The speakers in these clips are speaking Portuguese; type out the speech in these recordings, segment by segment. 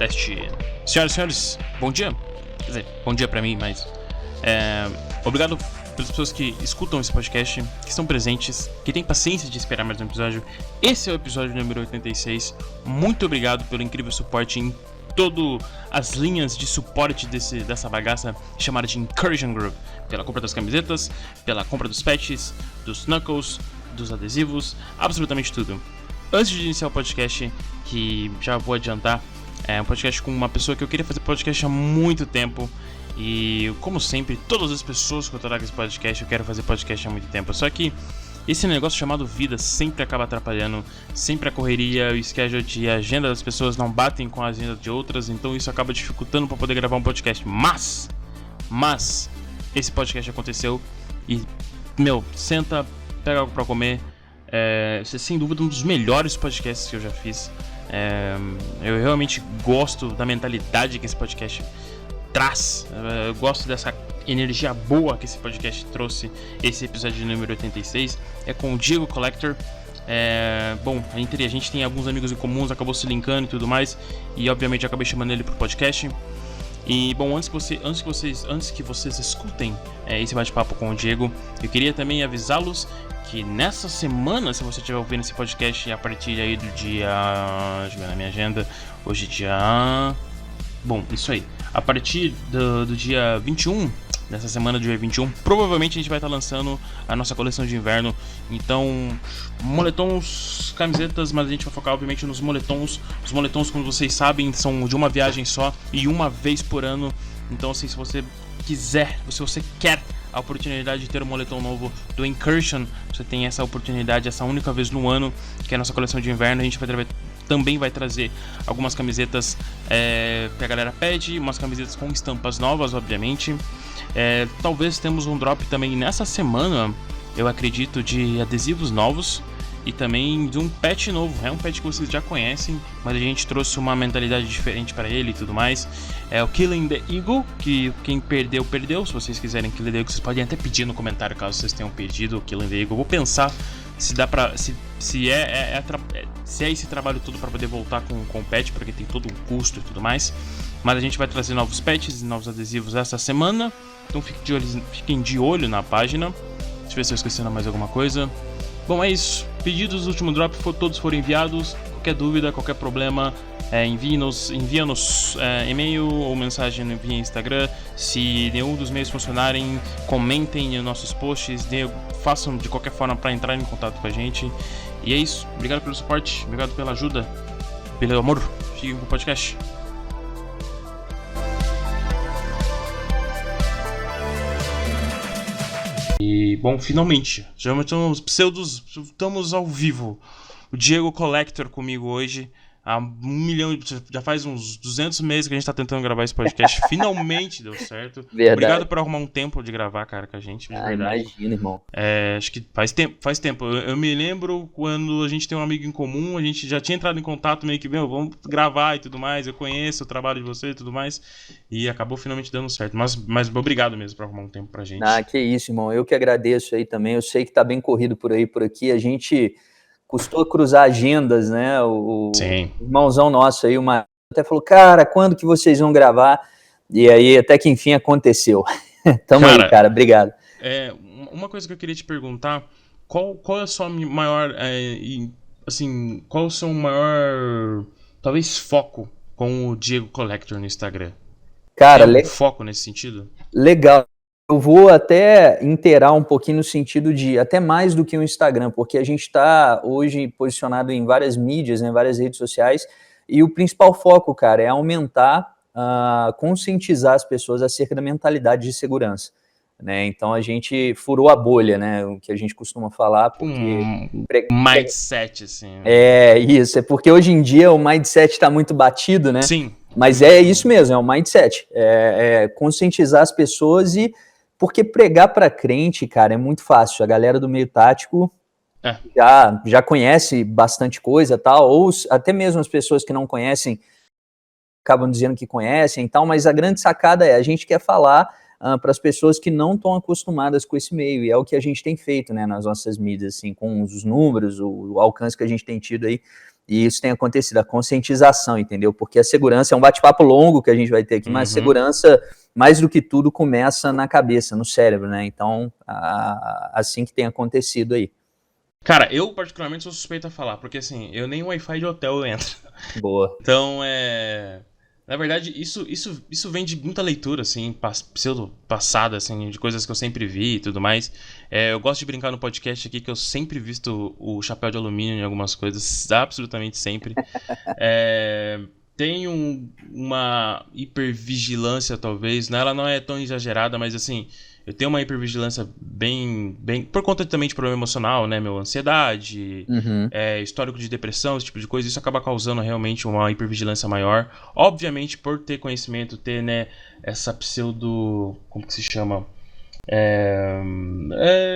Teste. Senhoras e senhores, bom dia. Quer dizer, bom dia pra mim, mas... obrigado pelas pessoas que escutam esse podcast, que estão presentes, que têm paciência de esperar mais um episódio. Esse é o episódio número 86. Muito obrigado pelo incrível suporte em todas as linhas de suporte dessa bagaça chamada de Incursion Group. Pela compra das camisetas, pela compra dos patches, dos knuckles, dos adesivos, absolutamente tudo. Antes de iniciar o podcast, que já vou adiantar, é um podcast com uma pessoa que eu queria fazer podcast há muito tempo. E, como sempre, todas as pessoas que eu trago esse podcast, eu quero fazer podcast há muito tempo. Só que esse negócio chamado vida sempre acaba atrapalhando. Sempre a correria, o schedule de agenda das pessoas não batem com a agenda de outras. Então isso acaba dificultando para poder gravar um podcast. Mas, esse podcast aconteceu. E, senta, pega algo pra comer. Esse é sem dúvida um dos melhores podcasts que eu já fiz. Eu realmente gosto da mentalidade que esse podcast traz. Eu gosto dessa energia boa que esse podcast trouxe. Esse episódio número 86 é com o Diego Collector. A gente tem alguns amigos em comuns, acabou se linkando e tudo mais. E obviamente eu acabei chamando ele pro podcast. E bom, antes que vocês escutem esse bate-papo com o Diego, eu queria também avisá-los que nessa semana, se você estiver ouvindo esse podcast a partir aí do dia... Deixa eu ver na minha agenda. Hoje dia... Bom, isso aí. A partir do dia 21, nessa semana do dia 21, provavelmente a gente vai estar lançando a nossa coleção de inverno. Então, moletons, camisetas, mas a gente vai focar obviamente nos moletons. Os moletons, como vocês sabem, são de uma viagem só e uma vez por ano. Então, assim, se você quer a oportunidade de ter um moletom novo do Incursion, você tem essa oportunidade, essa única vez no ano, que é a nossa coleção de inverno. A gente também vai trazer algumas camisetas que a galera pede, umas camisetas com estampas novas, obviamente. Talvez temos um drop também nessa semana, eu acredito, de adesivos novos e também de um patch novo. É um patch que vocês já conhecem, mas a gente trouxe uma mentalidade diferente para ele e tudo mais. É o Killing the Eagle, que quem perdeu. Se vocês quiserem Killing the Eagle, vocês podem até pedir no comentário caso vocês tenham perdido o Killing the Eagle. Vou pensar se dá pra... Se é esse trabalho todo para poder voltar com o patch, porque tem todo um custo e tudo mais. Mas a gente vai trazer novos patches e novos adesivos essa semana. Então fiquem de olho na página. Deixa eu ver se eu esqueci mais alguma coisa. Bom, é isso. Pedidos do último drop todos foram enviados. Qualquer dúvida, qualquer problema, envia-nos e-mail ou mensagem via Instagram. Se nenhum dos meios funcionarem, comentem nos nossos posts, façam de qualquer forma para entrar em contato com a gente. E é isso. Obrigado pelo suporte, obrigado pela ajuda, pelo amor. Fiquem com o podcast. E, bom, finalmente, já estamos ao vivo. O Diego Collector comigo hoje. Há já faz uns 200 meses que a gente tá tentando gravar esse podcast. Finalmente deu certo. Verdade. Obrigado por arrumar um tempo de gravar, cara, com a gente. De verdade. Imagina, irmão. Acho que faz tempo. Eu me lembro quando a gente tem um amigo em comum, a gente já tinha entrado em contato meio que, vamos gravar e tudo mais. Eu conheço o trabalho de você e tudo mais. E acabou finalmente dando certo. Mas obrigado mesmo por arrumar um tempo pra gente. Que isso, irmão. Eu que agradeço aí também. Eu sei que tá bem corrido por aqui. A gente custou cruzar agendas, né? O irmãozão nosso aí, até falou, cara, quando que vocês vão gravar? E aí, até que enfim, aconteceu. Tamo aí, cara, obrigado. Uma coisa que eu queria te perguntar, qual é a sua maior, qual é o seu maior, talvez, foco com o Diego Collector no Instagram? Cara, tem um foco nesse sentido? Legal. Eu vou até inteirar um pouquinho no sentido de até mais do que o Instagram, porque a gente está hoje posicionado em várias mídias, né, várias redes sociais, e o principal foco, cara, é aumentar, conscientizar as pessoas acerca da mentalidade de segurança, né? Então a gente furou a bolha, né, o que a gente costuma falar, porque... mindset, assim. Isso, é porque hoje em dia o mindset está muito batido, né? Sim. Mas é isso mesmo, é o mindset, conscientizar as pessoas porque pregar para crente, cara, é muito fácil. A galera do meio tático já conhece bastante coisa, tal, ou até mesmo as pessoas que não conhecem acabam dizendo que conhecem e tal, mas a grande sacada a gente quer falar para as pessoas que não estão acostumadas com esse meio, e é o que a gente tem feito, né, nas nossas mídias, assim, com os números, o alcance que a gente tem tido aí, e isso tem acontecido, a conscientização, entendeu? Porque a segurança é um bate-papo longo que a gente vai ter aqui, mas a segurança, mais do que tudo, começa na cabeça, no cérebro, né? Então, assim que tem acontecido aí. Cara, eu particularmente sou suspeito a falar, porque assim, eu nem Wi-Fi de hotel eu entro. Boa. Então, na verdade, isso vem de muita leitura, assim, pseudo-passada, assim, de coisas que eu sempre vi e tudo mais. Eu gosto de brincar no podcast aqui que eu sempre visto o chapéu de alumínio em algumas coisas, absolutamente sempre. Tem uma hipervigilância, talvez, né? Ela não é tão exagerada, mas assim, eu tenho uma hipervigilância bem por conta também de problema emocional, né? Meu ansiedade, histórico de depressão, esse tipo de coisa. Isso acaba causando realmente uma hipervigilância maior. Obviamente, por ter conhecimento, ter, né, essa pseudo... Como que se chama?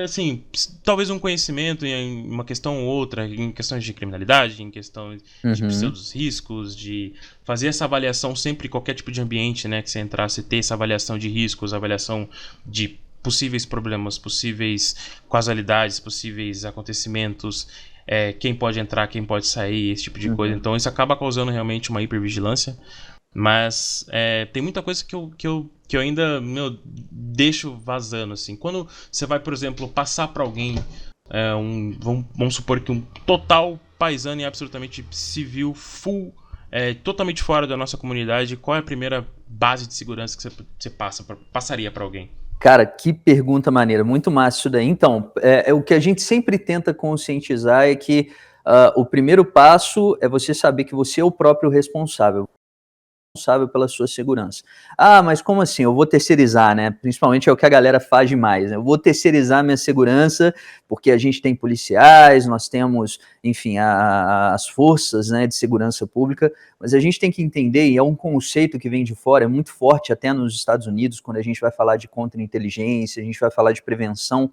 Assim, talvez um conhecimento em uma questão ou outra, em questões de criminalidade, em questões de pseudos riscos, de fazer essa avaliação sempre em qualquer tipo de ambiente, né, que você entrar, você ter essa avaliação de riscos, avaliação de possíveis problemas, possíveis causalidades, possíveis acontecimentos, quem pode entrar, quem pode sair, esse tipo de coisa. Então isso acaba causando realmente uma hipervigilância. Mas tem muita coisa que eu ainda deixo vazando, assim. Quando você vai, por exemplo, passar para alguém, vamos supor que um total paisano e absolutamente civil, full, totalmente fora da nossa comunidade, qual é a primeira base de segurança que você passaria para alguém? Cara, que pergunta maneira, muito massa isso daí. Então, o que a gente sempre tenta conscientizar é que o primeiro passo é você saber que você é o próprio responsável pela sua segurança. Ah, mas como assim? Eu vou terceirizar, né? Principalmente é o que a galera faz demais, né? Eu vou terceirizar minha segurança porque a gente tem policiais, nós temos, enfim, as forças, né, de segurança pública, mas a gente tem que entender, e é um conceito que vem de fora, é muito forte até nos Estados Unidos, quando a gente vai falar de contra-inteligência, a gente vai falar de prevenção,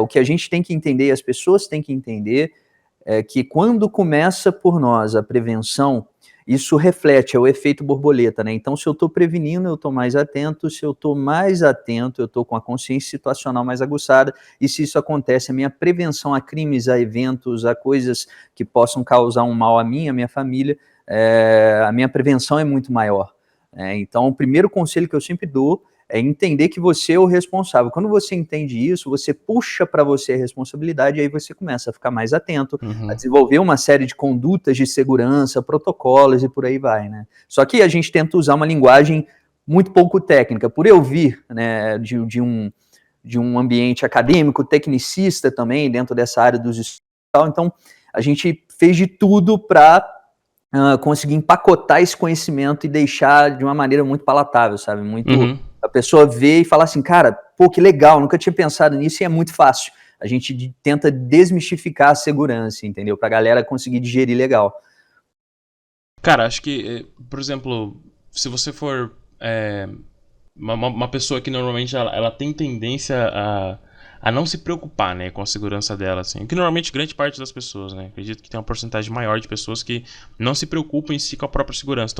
o que a gente tem que entender, as pessoas têm que entender, é que quando começa por nós a prevenção, isso reflete, é o efeito borboleta, né? Então, se eu estou prevenindo, eu estou mais atento, se eu estou mais atento, eu estou com a consciência situacional mais aguçada, e se isso acontece, a minha prevenção a crimes, a eventos, a coisas que possam causar um mal a mim, a minha família, a minha prevenção é muito maior. Então, o primeiro conselho que eu sempre dou é entender que você é o responsável. Quando você entende isso, você puxa para você a responsabilidade e aí você começa a ficar mais atento, a desenvolver uma série de condutas de segurança, protocolos e por aí vai, né? Só que a gente tenta usar uma linguagem muito pouco técnica. Por eu vir, né, de um ambiente acadêmico, tecnicista também, dentro dessa área dos estudos, então a gente fez de tudo para conseguir empacotar esse conhecimento e deixar de uma maneira muito palatável, sabe? Muito... A pessoa vê e fala assim, cara, pô, que legal, nunca tinha pensado nisso e é muito fácil. A gente tenta desmistificar a segurança, entendeu? Pra galera conseguir digerir legal. Cara, acho que, por exemplo, se você for uma pessoa que normalmente ela tem tendência a não se preocupar, né, com a segurança dela, assim, que normalmente grande parte das pessoas, né, acredito que tem uma porcentagem maior de pessoas que não se preocupam em si com a própria segurança,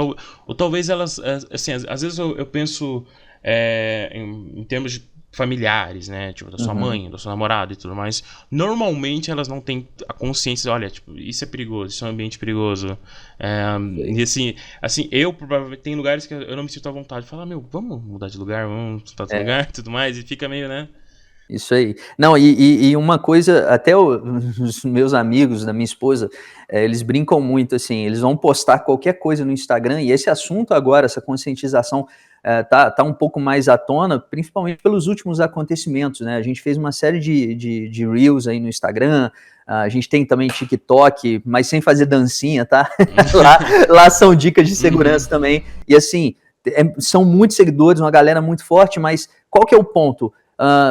ou talvez elas, assim, às vezes eu penso em termos de familiares, né, tipo, da sua mãe, do seu namorado e tudo mais, normalmente elas não têm a consciência, olha, tipo, isso é perigoso, isso é um ambiente perigoso, e assim, eu provavelmente, tem lugares que eu não me sinto à vontade de falar, vamos mudar de lugar, vamos mudar de lugar e tudo mais, e fica meio, né. Isso aí. Não, e uma coisa, até os meus amigos da minha esposa, eles brincam muito, assim, eles vão postar qualquer coisa no Instagram, e esse assunto agora, essa conscientização, tá um pouco mais à tona, principalmente pelos últimos acontecimentos, né? A gente fez uma série de Reels aí no Instagram, a gente tem também TikTok, mas sem fazer dancinha, tá? lá são dicas de segurança também, e assim, são muitos seguidores, uma galera muito forte, mas qual que é o ponto?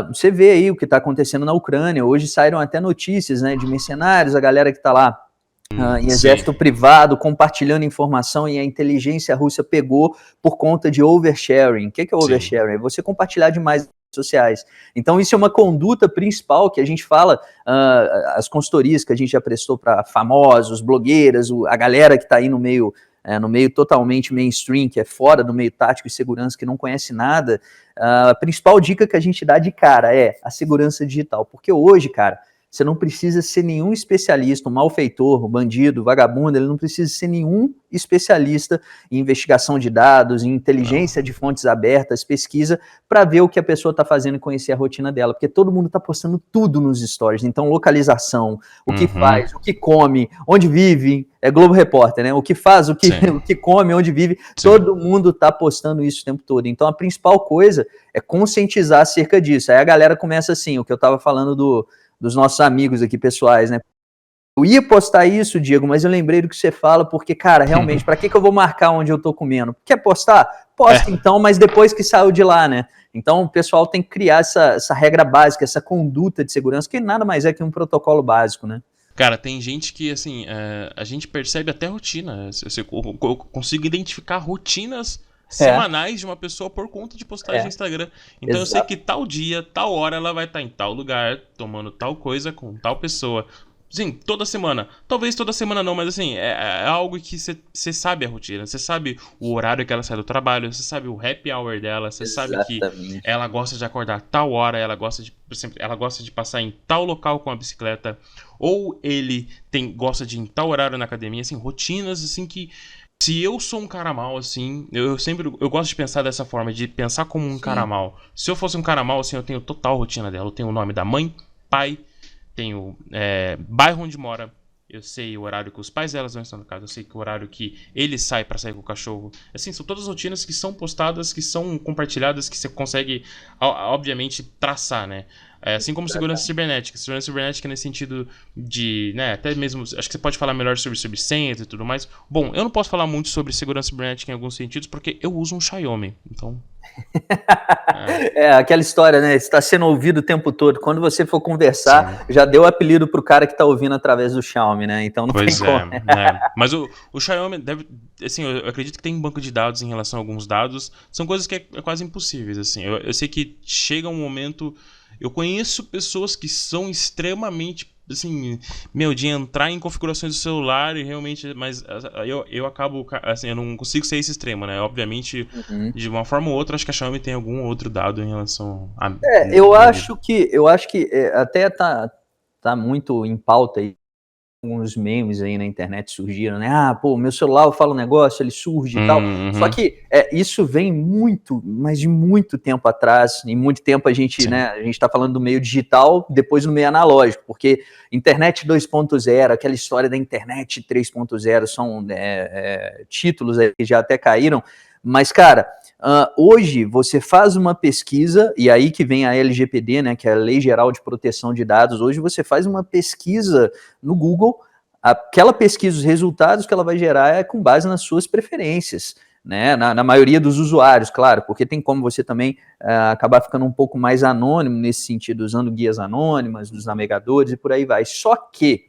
Você vê aí o que está acontecendo na Ucrânia, hoje saíram até notícias, né, de mercenários, a galera que está lá em exército privado, compartilhando informação, e a inteligência russa pegou por conta de oversharing. O que é oversharing? É você compartilhar demais nas redes sociais. Então isso é uma conduta principal que a gente fala, as consultorias que a gente já prestou para famosos, blogueiras, a galera que está aí no meio no meio totalmente mainstream, que é fora do meio tático e segurança, que não conhece nada, a principal dica que a gente dá de cara é a segurança digital. Porque hoje, cara, você não precisa ser nenhum especialista, um malfeitor, um bandido, um vagabundo, ele não precisa ser nenhum especialista em investigação de dados, em inteligência de fontes abertas, pesquisa, para ver o que a pessoa está fazendo e conhecer a rotina dela, porque todo mundo está postando tudo nos stories, então localização, o que faz, o que come, onde vive, é Globo Repórter, né? O que faz, o que come, onde vive, todo mundo está postando isso o tempo todo. Então a principal coisa é conscientizar acerca disso. Aí a galera começa assim, o que eu estava falando dos nossos amigos aqui pessoais, né? Eu ia postar isso, Diego, mas eu lembrei do que você fala, porque, cara, realmente, para que eu vou marcar onde eu tô comendo? Quer postar? Posta então, mas depois que saiu de lá, né? Então o pessoal tem que criar essa regra básica, essa conduta de segurança, que nada mais é que um protocolo básico, né? Cara, tem gente que, assim, a gente percebe até rotina. Eu consigo identificar rotinas semanais de uma pessoa por conta de postagem no Instagram. Então eu sei que tal dia, tal hora ela vai estar em tal lugar, tomando tal coisa com tal pessoa. Sim, toda semana. Talvez toda semana não, mas assim, é algo que você sabe a rotina. Você sabe o horário que ela sai do trabalho, você sabe o happy hour dela, você sabe que ela gosta de acordar tal hora, ela gosta de, por exemplo, ela gosta de passar em tal local com a bicicleta, ou ele gosta de ir em tal horário na academia, assim, rotinas assim que se eu sou um cara mal, assim, eu gosto de pensar dessa forma, de pensar como um cara mal. Se eu fosse um cara mal, assim, eu tenho total rotina dela. Eu tenho o nome da mãe, pai, tenho bairro onde mora, eu sei o horário que os pais delas vão estar no casa, eu sei que o horário que ele sai pra sair com o cachorro. Assim, são todas rotinas que são postadas, que são compartilhadas, que você consegue, obviamente, traçar, né? Assim como segurança cibernética. Segurança cibernética nesse sentido de, né, até mesmo, acho que você pode falar melhor sobre senhas e tudo mais. Bom, eu não posso falar muito sobre segurança cibernética em alguns sentidos, porque eu uso um Xiaomi, então... aquela história, né? Está sendo ouvido o tempo todo. Quando você for conversar, já deu apelido pro cara que tá ouvindo através do Xiaomi, né? Então não tem como. Mas o Xiaomi deve, assim, eu acredito que tem um banco de dados em relação a alguns dados. São coisas que é quase impossíveis, assim. Eu sei que chega um momento. Eu conheço pessoas que são extremamente, assim, de entrar em configurações do celular e realmente, mas eu acabo, assim, eu não consigo ser esse extremo, né? Obviamente, de uma forma ou outra, acho que a Xiaomi tem algum outro dado em relação a... eu acho que até tá muito em pauta aí. Alguns memes aí na internet surgiram, né? Pô, meu celular, eu falo um negócio, ele surge e tal. Só que isso vem mas de muito tempo atrás. Em muito tempo a gente, né? A gente tá falando do meio digital, depois do meio analógico, porque internet 2.0, aquela história da internet 3.0 são títulos aí que já até caíram. Mas, cara, hoje você faz uma pesquisa, e aí que vem a LGPD, né, que é a Lei Geral de Proteção de Dados. Hoje você faz uma pesquisa no Google, aquela pesquisa, os resultados que ela vai gerar é com base nas suas preferências, né, na maioria dos usuários, claro, porque tem como você também acabar ficando um pouco mais anônimo nesse sentido, usando guias anônimas dos navegadores e por aí vai. Só que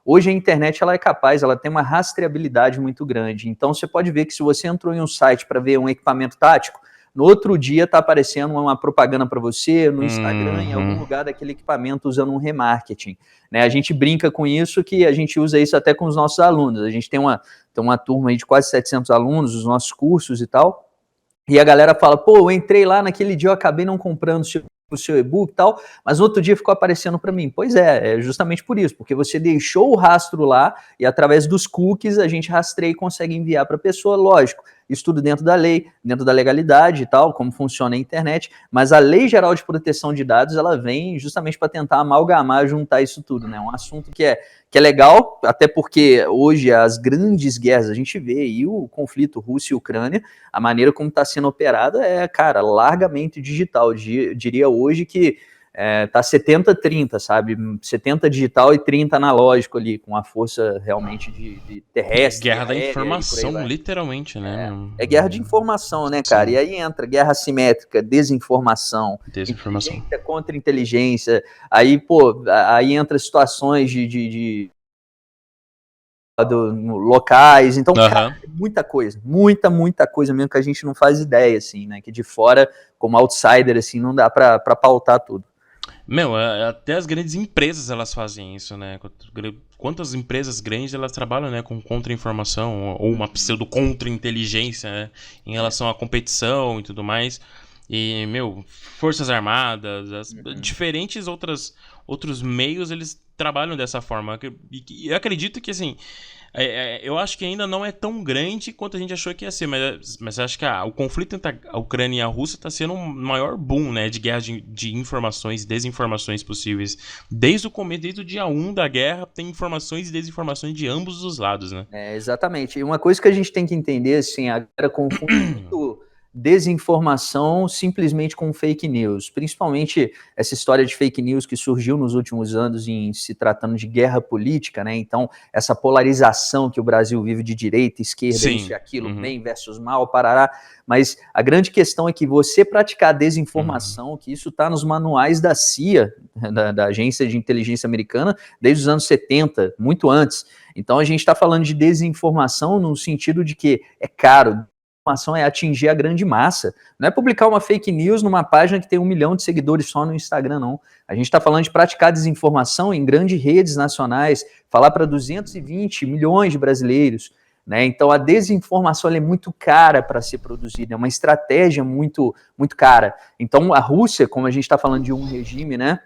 hoje a internet ela é capaz, ela tem uma rastreabilidade muito grande. Então você pode ver que se você entrou em um site para ver um equipamento tático, no outro dia está aparecendo uma propaganda para você no Instagram, em algum lugar daquele equipamento usando um remarketing. Né? A gente brinca com isso, que a gente usa isso até com os nossos alunos. A gente tem uma turma aí de quase 700 alunos, os nossos cursos e tal, e a galera fala, pô, eu entrei lá naquele dia, eu acabei não comprando o seu e-book e tal, mas no outro dia ficou aparecendo para mim. Pois é justamente por isso, porque você deixou o rastro lá e através dos cookies a gente rastreia e consegue enviar para a pessoa, lógico, isso tudo dentro da lei, dentro da legalidade e tal, como funciona a internet, mas a Lei Geral de Proteção de Dados, ela vem justamente para tentar amalgamar, juntar isso tudo, né? Um assunto que é legal, até porque hoje as grandes guerras, a gente vê aí o conflito Rússia e Ucrânia, a maneira como está sendo operada cara, largamente digital. Eu diria hoje que tá 70-30, sabe? 70 digital e 30 analógico ali, com a força realmente de terrestre. Guerra da informação, literalmente, né? É guerra de informação, né, cara? Sim. E aí entra guerra assimétrica, desinformação, inteligência contra inteligência, aí, pô, aí entra situações de locais, então, cara, muita coisa, muita coisa mesmo que a gente não faz ideia, assim, né, que de fora, como outsider, assim, não dá pra pautar tudo. Até as grandes empresas elas fazem isso, né? Quantas empresas grandes elas trabalham, né, com contra-informação ou uma pseudo-contra-inteligência, né, em relação à competição e tudo mais. E, Forças Armadas, diferentes outros meios, eles trabalham dessa forma. E eu acredito que, assim, eu acho que ainda não é tão grande quanto a gente achou que ia ser, mas acho que o conflito entre a Ucrânia e a Rússia está sendo um maior boom, né, de guerra de informações e desinformações possíveis. Desde o começo, desde o dia 1 da guerra, tem informações e desinformações de ambos os lados, né? Exatamente. E uma coisa que a gente tem que entender, assim, a galera confunde muito desinformação simplesmente com fake news, principalmente essa história de fake news que surgiu nos últimos anos em se tratando de guerra política, né? Então, essa polarização que o Brasil vive de direita, esquerda, Sim. isso e aquilo, bem versus mal, parará. Mas a grande questão é que você praticar desinformação, que isso está nos manuais da CIA, da Agência de Inteligência Americana, desde os anos 70, muito antes. Então, a gente está falando de desinformação no sentido de que é caro. Informação é atingir a grande massa. Não é publicar uma fake news numa página que tem 1 milhão de seguidores só no Instagram, não. A gente está falando de praticar desinformação em grandes redes nacionais, falar para 220 milhões de brasileiros, né? Então a desinformação é muito cara para ser produzida, é uma estratégia muito, muito cara. Então a Rússia, como a gente está falando de um regime, né,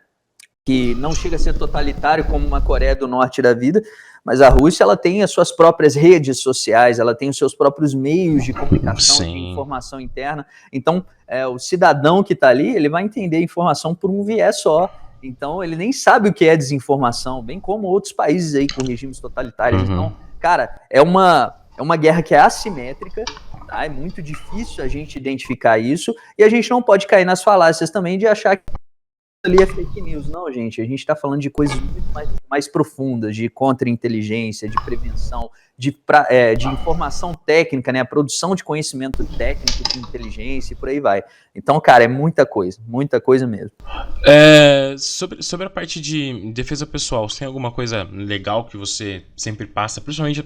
que não chega a ser totalitário como uma Coreia do Norte da vida, mas a Rússia ela tem as suas próprias redes sociais, ela tem os seus próprios meios de comunicação, de informação interna. Então, o cidadão que está ali, ele vai entender a informação por um viés só. Então, ele nem sabe o que é desinformação, bem como outros países aí com regimes totalitários. Então, cara, é uma guerra que é assimétrica, tá? É muito difícil a gente identificar isso, e a gente não pode cair nas falácias também de achar que ali é fake news. Não, gente, a gente está falando de coisas muito mais profundas, de contra-inteligência, de prevenção, de informação técnica, né, a produção de conhecimento técnico, de inteligência e por aí vai. Então, cara, é muita coisa mesmo. Sobre a parte de defesa pessoal, você tem alguma coisa legal que você sempre passa, principalmente,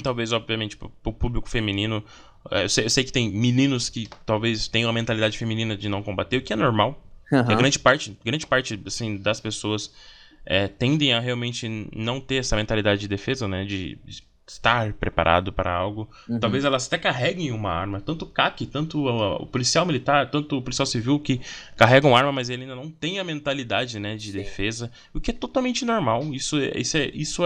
talvez, obviamente, para o público feminino? Eu sei que tem meninos que talvez tenham a mentalidade feminina de não combater, o que é normal. A grande parte assim, das pessoas tendem a realmente não ter essa mentalidade de defesa, né? De estar preparado para algo. Talvez elas até carreguem uma arma. Tanto o CAC, tanto o policial militar, tanto o policial civil que carregam arma, mas ele ainda não tem a mentalidade, né, de defesa. O que é totalmente normal. Isso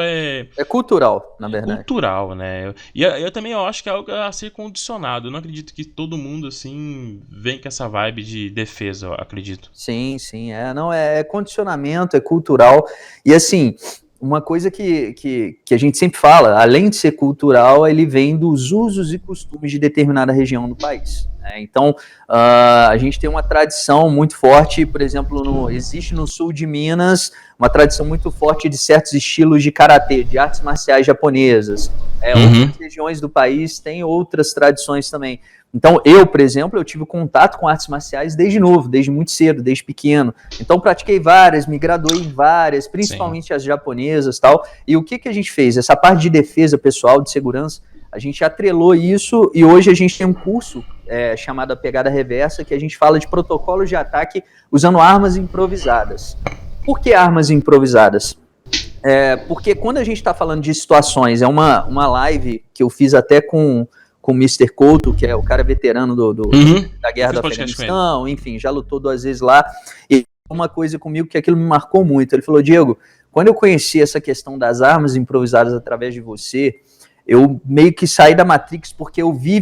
é cultural, na verdade. É cultural, né? E eu também acho que é algo a ser condicionado. Eu não acredito que todo mundo, assim, vem com essa vibe de defesa, eu acredito. Sim. É condicionamento, é cultural. E assim, uma coisa que a gente sempre fala, além de ser cultural, ele vem dos usos e costumes de determinada região do país, né? Então, a gente tem uma tradição muito forte, por exemplo, existe no sul de Minas uma tradição muito forte de certos estilos de karatê, de artes marciais japonesas. Outras regiões do país têm outras tradições também. Então, por exemplo, eu tive contato com artes marciais desde novo, desde muito cedo, desde pequeno. Então, pratiquei várias, me graduei em várias, principalmente as japonesas e tal. E o que a gente fez? Essa parte de defesa pessoal, de segurança, a gente atrelou isso e hoje a gente tem um curso chamado A Pegada Reversa, que a gente fala de protocolos de ataque usando armas improvisadas. Por que armas improvisadas? Porque quando a gente está falando de situações, é uma live que eu fiz até com o Mr. Couto, que é o cara veterano da Guerra do Afeganistão, enfim, já lutou 2 vezes lá, e uma coisa comigo que aquilo me marcou muito, ele falou: Diego, quando eu conheci essa questão das armas improvisadas através de você, eu meio que saí da Matrix, porque eu vi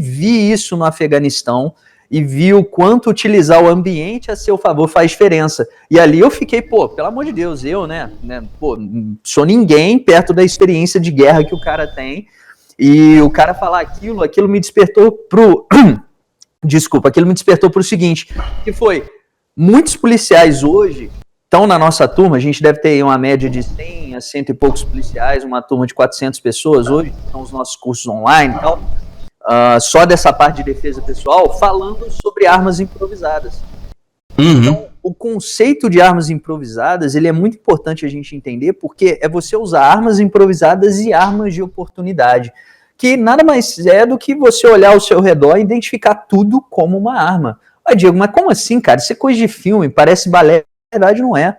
isso no Afeganistão, e vi o quanto utilizar o ambiente a seu favor faz diferença. E ali eu fiquei, pelo amor de Deus, sou ninguém perto da experiência de guerra que o cara tem. E o cara falar aquilo me despertou pro seguinte, que foi, muitos policiais hoje estão na nossa turma, a gente deve ter uma média de 100 a 100 e poucos policiais, uma turma de 400 pessoas hoje, são os nossos cursos online e tal, só dessa parte de defesa pessoal, falando sobre armas improvisadas. Então, o conceito de armas improvisadas, ele é muito importante a gente entender, porque é você usar armas improvisadas e armas de oportunidade, que nada mais é do que você olhar ao seu redor e identificar tudo como uma arma. Diego, mas como assim, cara? Isso é coisa de filme, parece balé. Na verdade, não é.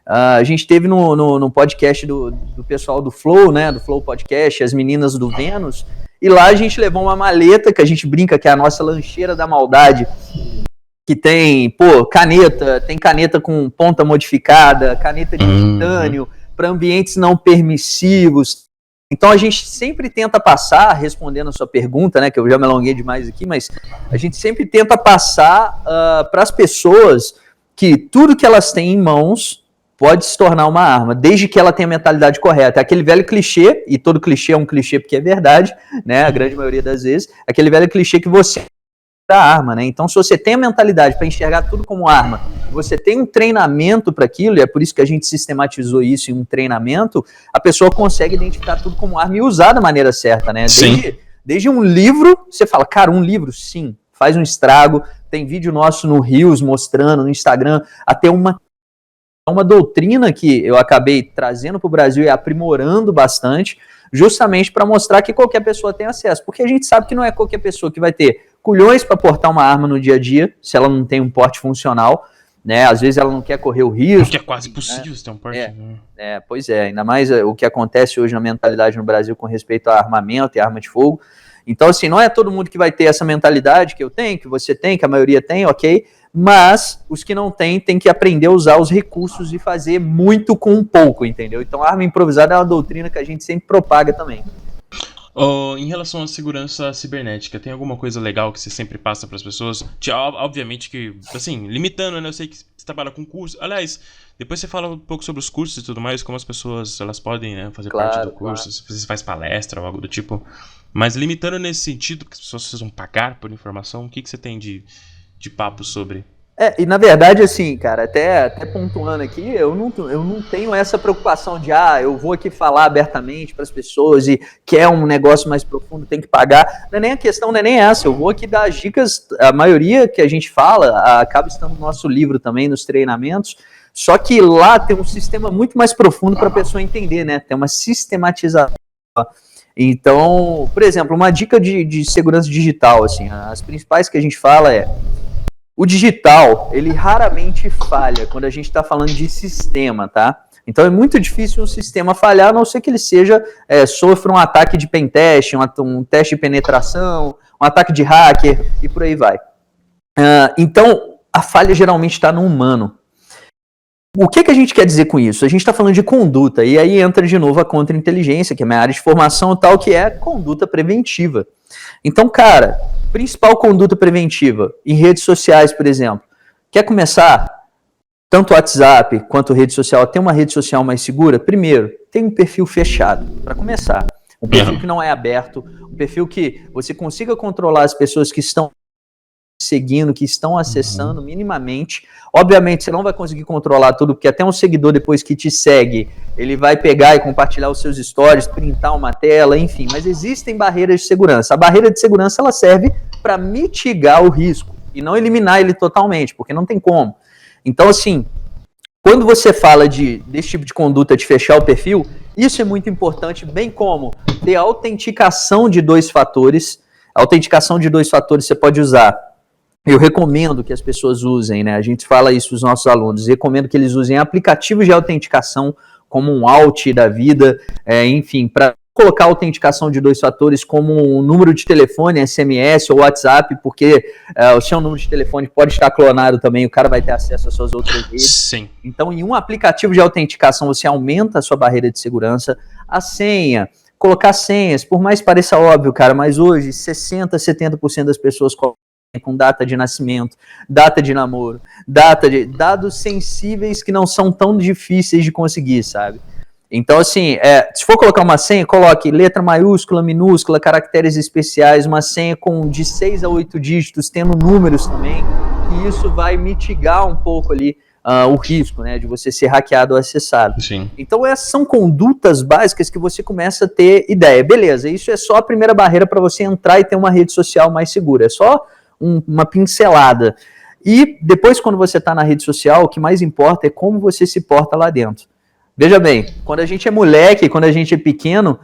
A gente teve no podcast do pessoal do Flow, né, do Flow Podcast, as meninas do Vênus, e lá a gente levou uma maleta, que a gente brinca que é a nossa lancheira da maldade, que tem, caneta, tem caneta com ponta modificada, caneta de titânio, para ambientes não permissivos. Então a gente sempre tenta passar, respondendo a sua pergunta, né, que eu já me alonguei demais aqui, mas a gente sempre tenta passar para as pessoas que tudo que elas têm em mãos pode se tornar uma arma, desde que ela tenha a mentalidade correta. É aquele velho clichê, e todo clichê é um clichê porque é verdade, né, a grande maioria das vezes, aquele velho clichê que você da arma, né? Então, se você tem a mentalidade para enxergar tudo como arma, você tem um treinamento para aquilo, e é por isso que a gente sistematizou isso em um treinamento, a pessoa consegue identificar tudo como arma e usar da maneira certa, né? Desde um livro, você fala, cara, um livro, sim, faz um estrago, tem vídeo nosso no Reels mostrando, no Instagram, até uma doutrina que eu acabei trazendo para o Brasil e aprimorando bastante, justamente para mostrar que qualquer pessoa tem acesso, porque a gente sabe que não é qualquer pessoa que vai ter culhões para portar uma arma no dia a dia, se ela não tem um porte funcional, né? Às vezes ela não quer correr o risco. Porque é quase impossível você ter um porte. Pois é, ainda mais o que acontece hoje na mentalidade no Brasil com respeito a armamento e arma de fogo. Então, assim, não é todo mundo que vai ter essa mentalidade que eu tenho, que você tem, que a maioria tem, ok? Mas os que não têm, tem que aprender a usar os recursos e fazer muito com pouco, entendeu? Então, a arma improvisada é uma doutrina que a gente sempre propaga também. Em relação à segurança cibernética, tem alguma coisa legal que você sempre passa para as pessoas? Obviamente que, assim, limitando, né? Eu sei que você trabalha com curso. Aliás, depois você fala um pouco sobre os cursos e tudo mais, como as pessoas elas podem, né, fazer parte do curso, se você faz palestra ou algo do tipo. Mas limitando nesse sentido, que as pessoas precisam pagar por informação, o que você tem de papo sobre? E na verdade, assim, cara, até pontuando aqui, eu não tenho essa preocupação de, eu vou aqui falar abertamente para as pessoas e quer um negócio mais profundo, tem que pagar. Não é nem a questão, não é nem essa, eu vou aqui dar as dicas, a maioria que a gente fala, acaba estando no nosso livro também, nos treinamentos, só que lá tem um sistema muito mais profundo para a pessoa entender, né? Tem uma sistematização. Então, por exemplo, uma dica de segurança digital, assim, as principais que a gente fala o digital, ele raramente falha quando a gente está falando de sistema, tá? Então é muito difícil um sistema falhar, a não ser que ele sofra um ataque de pentest, um teste de penetração, um ataque de hacker e por aí vai. Então, a falha geralmente está no humano. O que a gente quer dizer com isso? A gente está falando de conduta, e aí entra de novo a contra-inteligência, que é a minha área de formação e tal, que é conduta preventiva. Então, cara, principal conduta preventiva em redes sociais, por exemplo. Quer começar? Tanto o WhatsApp quanto a rede social, a ter uma rede social mais segura? Primeiro, tem um perfil fechado, para começar. Um perfil que não é aberto, um perfil que você consiga controlar as pessoas que estão seguindo, que estão acessando minimamente. Obviamente, você não vai conseguir controlar tudo, porque até um seguidor, depois que te segue, ele vai pegar e compartilhar os seus stories, printar uma tela, enfim. Mas existem barreiras de segurança. A barreira de segurança, ela serve para mitigar o risco e não eliminar ele totalmente, porque não tem como. Então, assim, quando você fala desse tipo de conduta de fechar o perfil, isso é muito importante, bem como ter a autenticação de 2 fatores. A autenticação de 2 fatores você pode usar. Eu recomendo que as pessoas usem, né? A gente fala isso para os nossos alunos. Recomendo que eles usem aplicativos de autenticação, como um Alt da vida, enfim, para colocar a autenticação de 2 fatores como um número de telefone, SMS ou WhatsApp, porque o seu número de telefone pode estar clonado também, o cara vai ter acesso às suas outras redes. Sim. Então, em um aplicativo de autenticação, você aumenta a sua barreira de segurança. A senha, colocar senhas, por mais pareça óbvio, cara, mas hoje 60%, 70% das pessoas com data de nascimento, data de namoro, dados sensíveis que não são tão difíceis de conseguir, sabe? Então, assim, se for colocar uma senha, coloque letra maiúscula, minúscula, caracteres especiais, uma senha de 6 a 8 dígitos, tendo números também, e isso vai mitigar um pouco ali o risco, né, de você ser hackeado ou acessado. Sim. Então, essas são condutas básicas que você começa a ter ideia. Beleza, isso é só a primeira barreira para você entrar e ter uma rede social mais segura. É só uma pincelada. E depois, quando você está na rede social, o que mais importa é como você se porta lá dentro. Veja bem, quando a gente é moleque, quando a gente é pequeno,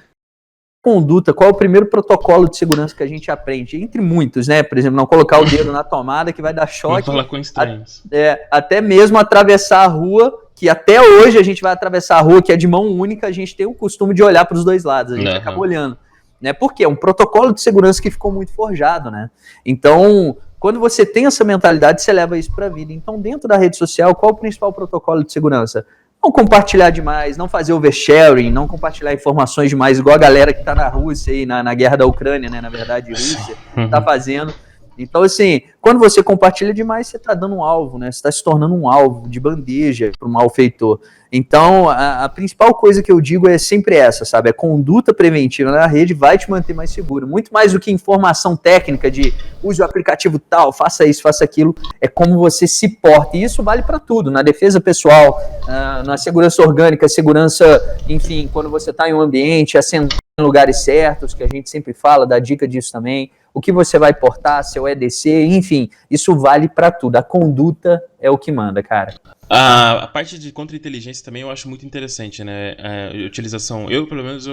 conduta, qual é o primeiro protocolo de segurança que a gente aprende? Entre muitos, né? Por exemplo, não colocar o dedo na tomada que vai dar choque. Falar com estranhos. Até mesmo atravessar a rua, que até hoje a gente vai atravessar a rua, que é de mão única, a gente tem o costume de olhar para os dois lados, a gente acaba olhando, né? Porque é um protocolo de segurança que ficou muito forjado, né? Então, quando você tem essa mentalidade, você leva isso para a vida. Então, dentro da rede social, qual o principal protocolo de segurança? Não compartilhar demais, não fazer oversharing, não compartilhar informações demais, igual a galera que está na Rússia aí, na guerra da Ucrânia, né? Na verdade, Rússia, está fazendo. Então, assim, quando você compartilha demais, você está dando um alvo, né? Você está se tornando um alvo de bandeja para o malfeitor. Então, a principal coisa que eu digo é sempre essa, sabe? A conduta preventiva na rede vai te manter mais seguro. Muito mais do que informação técnica de use o aplicativo tal, faça isso, faça aquilo. É como você se porta. E isso vale para tudo. Na defesa pessoal, na segurança orgânica, segurança, enfim, quando você está em um ambiente, assentar em lugares certos, que a gente sempre fala, dá dica disso também. O que você vai portar, seu EDC, enfim, isso vale para tudo. A conduta é o que manda, cara. A parte de contra-inteligência também eu acho muito interessante, né? A utilização, pelo menos,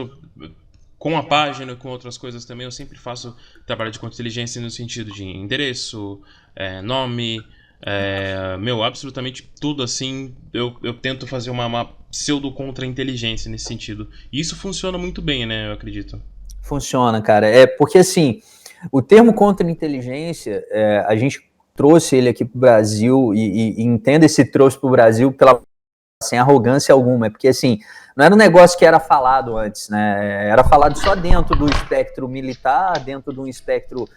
com a página, com outras coisas também, eu sempre faço trabalho de contra-inteligência no sentido de endereço, nome, absolutamente tudo assim, eu tento fazer uma pseudo-contra-inteligência nesse sentido. E isso funciona muito bem, né, eu acredito. Funciona, cara. Porque assim, o termo contra-inteligência, a gente trouxe ele aqui para o Brasil e entenda esse trouxe para o Brasil sem arrogância alguma, porque assim, não era um negócio que era falado antes, né? Era falado só dentro do espectro militar, dentro de um espectro,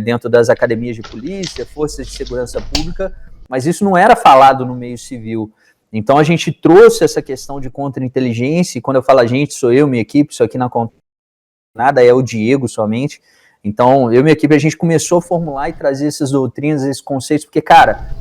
dentro das academias de polícia, forças de segurança pública, mas isso não era falado no meio civil. Então a gente trouxe essa questão de contra-inteligência, e quando eu falo a gente, sou eu, minha equipe, isso aqui não acontece nada, é o Diego somente. Então, eu e minha equipe, a gente começou a formular e trazer essas doutrinas, esses conceitos, porque, cara,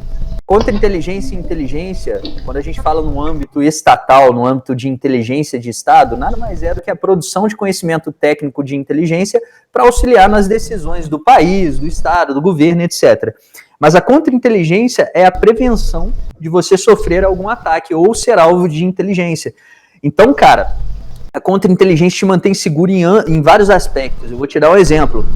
contra-inteligência e inteligência, quando a gente fala no âmbito estatal, no âmbito de inteligência de Estado, nada mais é do que a produção de conhecimento técnico de inteligência para auxiliar nas decisões do país, do Estado, do governo, etc. Mas a contra-inteligência é a prevenção de você sofrer algum ataque ou ser alvo de inteligência. Então, cara, a contra-inteligência te mantém seguro em vários aspectos. Eu vou te dar um exemplo.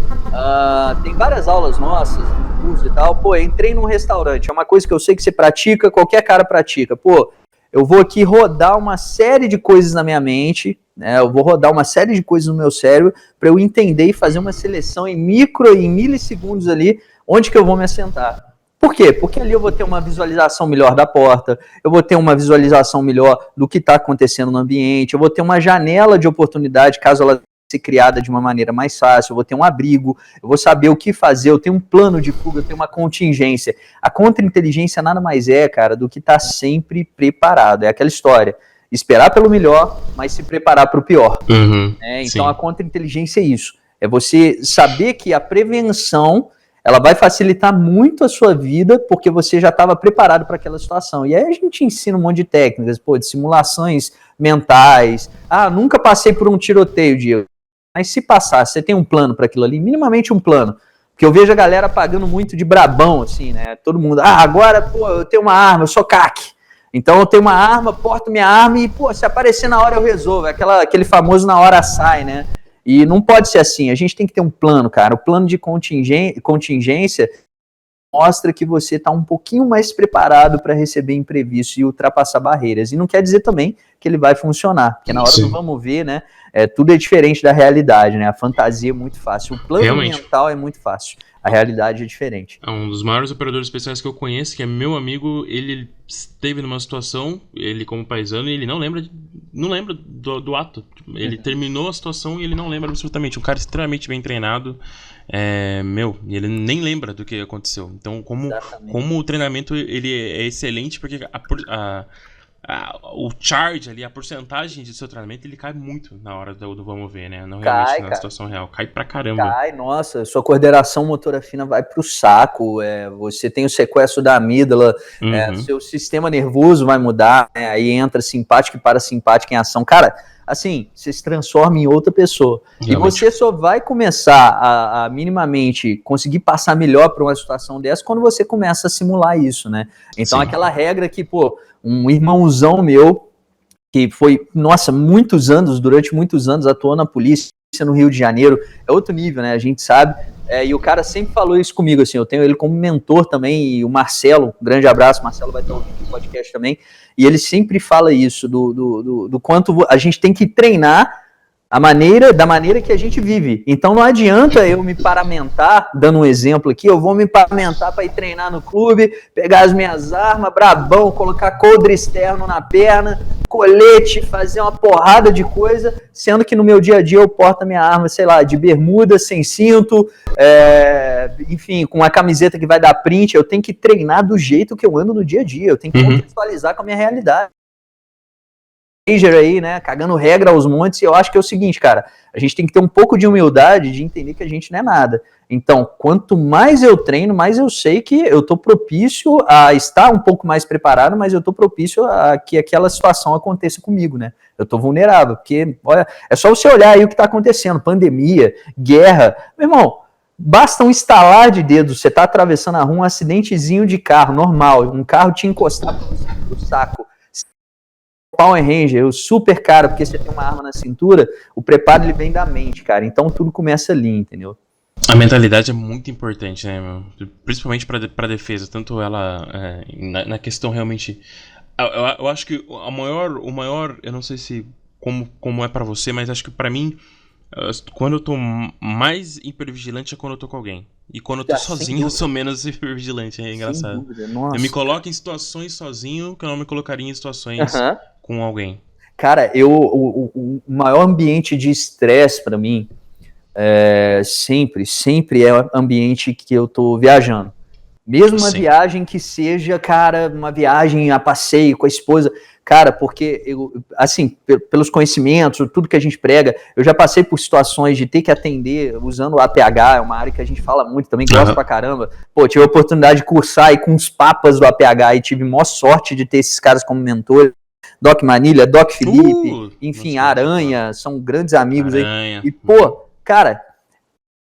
Tem várias aulas nossas, curso e tal. Pô, entrei num restaurante. É uma coisa que eu sei que você pratica, qualquer cara pratica. Pô, eu vou aqui rodar uma série de coisas na minha mente, né? Eu vou rodar uma série de coisas no meu cérebro para eu entender e fazer uma seleção em milissegundos ali, onde que eu vou me assentar. Por quê? Porque ali eu vou ter uma visualização melhor da porta, eu vou ter uma visualização melhor do que está acontecendo no ambiente, eu vou ter uma janela de oportunidade, caso ela seja criada de uma maneira mais fácil, eu vou ter um abrigo, eu vou saber o que fazer, eu tenho um plano de fuga, eu tenho uma contingência. A contra-inteligência nada mais é, cara, do que estar sempre preparado. É aquela história, esperar pelo melhor, mas se preparar para o pior. Então a contra-inteligência é isso, é você saber que a prevenção ela vai facilitar muito a sua vida, porque você já estava preparado para aquela situação. E aí a gente ensina um monte de técnicas, de simulações mentais. Nunca passei por um tiroteio, Diego. Mas se passar, você tem um plano para aquilo ali, minimamente um plano. Porque eu vejo a galera pagando muito de brabão, assim, né? Todo mundo, agora, pô, eu tenho uma arma, eu sou CAC. Então eu tenho uma arma, porto minha arma e, pô, se aparecer na hora eu resolvo. Aquele famoso na hora sai, né? E não pode ser assim, a gente tem que ter um plano, cara. O plano de contingência mostra que você está um pouquinho mais preparado para receber imprevisto e ultrapassar barreiras. E não quer dizer também que ele vai funcionar, porque na hora do vamos ver, né, tudo é diferente da realidade, né? A fantasia é muito fácil, o plano mental é muito fácil, a realidade é diferente. Um dos maiores operadores especiais que eu conheço, que é meu amigo, ele esteve numa situação, ele como paisano, e ele não lembra do ato. Ele terminou a situação e ele não lembra absolutamente. Um cara extremamente bem treinado, e ele nem lembra do que aconteceu. Então, como o treinamento ele é excelente, porque o charge ali, a porcentagem de seu treinamento, ele cai muito na hora do vamos ver, né? Não realmente na situação real. Cai pra caramba. Nossa, sua coordenação motora fina vai pro saco, você tem o sequestro da amígdala, seu sistema nervoso vai mudar, né? Aí entra simpático e parasimpático em ação. Cara, assim, você se transforma em outra pessoa. Realmente. E você só vai começar a minimamente conseguir passar melhor por uma situação dessa quando você começa a simular isso, né? Então, aquela regra que, pô, um irmãozão meu, que foi, durante muitos anos atuou na polícia, fixa no Rio de Janeiro, é outro nível, né? A gente sabe. E o cara sempre falou isso comigo, assim, eu tenho ele como mentor também, e o Marcelo, um grande abraço, Marcelo vai estar ouvindo o podcast também, e ele sempre fala isso, do quanto a gente tem que treinar da maneira que a gente vive. Então não adianta eu me paramentar, dando um exemplo aqui, eu vou me paramentar para ir treinar no clube, pegar as minhas armas, brabão, colocar coldre externo na perna, colete, fazer uma porrada de coisa, sendo que no meu dia a dia eu porto a minha arma, sei lá, de bermuda, sem cinto, enfim, com uma camiseta que vai dar print. Eu tenho que treinar do jeito que eu ando no dia a dia, eu tenho que contextualizar com a minha realidade. Aí, né, cagando regra aos montes, e eu acho que é o seguinte, cara, a gente tem que ter um pouco de humildade de entender que a gente não é nada. Então, quanto mais eu treino, mais eu sei que eu tô propício a estar um pouco mais preparado, mas eu tô propício a que aquela situação aconteça comigo, né? Eu tô vulnerável, porque, olha, é só você olhar aí o que tá acontecendo, pandemia, guerra, meu irmão, basta um estalar de dedos, você tá atravessando a rua, um acidentezinho de carro, normal, um carro te encostar pro saco, Power Ranger, o super cara, porque você tem uma arma na cintura, o preparo ele vem da mente, cara. Então tudo começa ali, entendeu? A mentalidade é muito importante, né, meu? Principalmente pra defesa, tanto ela na questão realmente. Eu acho que o maior, eu não sei se como é pra você, mas acho que pra mim, quando eu tô mais hipervigilante é quando eu tô com alguém. E quando eu tô sozinho, eu sou menos hipervigilante, é engraçado. Nossa, eu me coloco em situações sozinho que eu não me colocaria em situações com alguém. Cara, o maior ambiente de estresse pra mim sempre é o ambiente que eu tô viajando. Mesmo uma viagem que seja, cara, uma viagem a passeio com a esposa, cara, porque, assim, pelos conhecimentos, tudo que a gente prega, eu já passei por situações de ter que atender usando o APH, é uma área que a gente fala muito também, gosto pra caramba. Pô, tive a oportunidade de cursar aí com os papas do APH e tive maior sorte de ter esses caras como mentores. Doc Manilha, Doc Felipe, enfim, nossa, Aranha, são grandes amigos aí. E, pô, cara,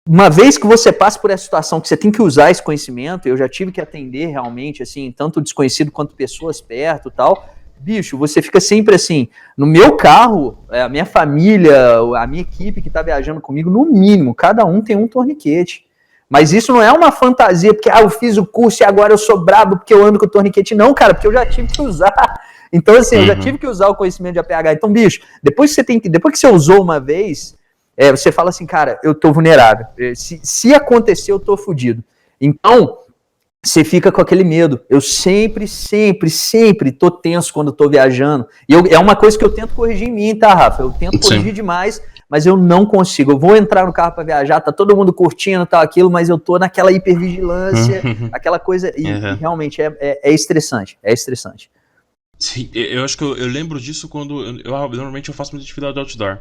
uma vez que você passa por essa situação que você tem que usar esse conhecimento, eu já tive que atender realmente, assim, tanto desconhecido quanto pessoas perto e tal, bicho, você fica sempre assim, no meu carro, a minha família, a minha equipe que tá viajando comigo, no mínimo, cada um tem um torniquete. Mas isso não é uma fantasia, porque eu fiz o curso e agora eu sou brabo porque eu ando com o torniquete. Não, cara, porque eu já tive que usar. Então, assim, eu já tive que usar o conhecimento de APH. Então, bicho, depois que você usou uma vez, você fala assim, cara, eu tô vulnerável. Se acontecer, eu tô fudido. Então, você fica com aquele medo. Eu sempre tô tenso quando tô viajando. E é uma coisa que eu tento corrigir em mim, tá, Rafa? Eu tento corrigir demais, mas eu não consigo. Eu vou entrar no carro para viajar, tá todo mundo curtindo, tal, aquilo, mas eu tô naquela hipervigilância, aquela coisa, e realmente é estressante, Sim, eu acho que eu lembro disso quando normalmente eu faço muita atividade outdoor.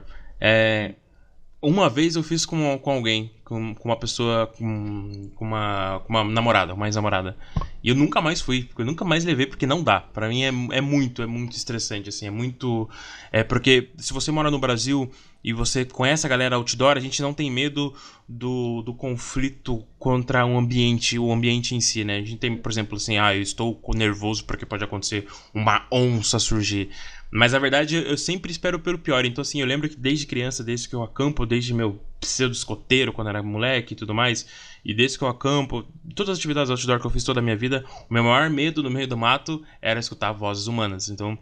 Uma vez eu fiz com alguém, com uma pessoa, com uma namorada, uma ex-namorada. E eu nunca mais fui, eu nunca mais levei, porque não dá. Pra mim é muito estressante, assim, é muito... porque se você mora no Brasil e você conhece a galera outdoor, a gente não tem medo do conflito contra o ambiente em si, né? A gente tem, por exemplo, assim, eu estou nervoso porque pode acontecer uma onça surgir. Mas, na verdade, eu sempre espero pelo pior. Então, assim, eu lembro que desde criança, desde que eu acampo, desde meu pseudo-escoteiro, quando era moleque e tudo mais, e desde que eu acampo, todas as atividades outdoor que eu fiz toda a minha vida, o meu maior medo no meio do mato era escutar vozes humanas. Então,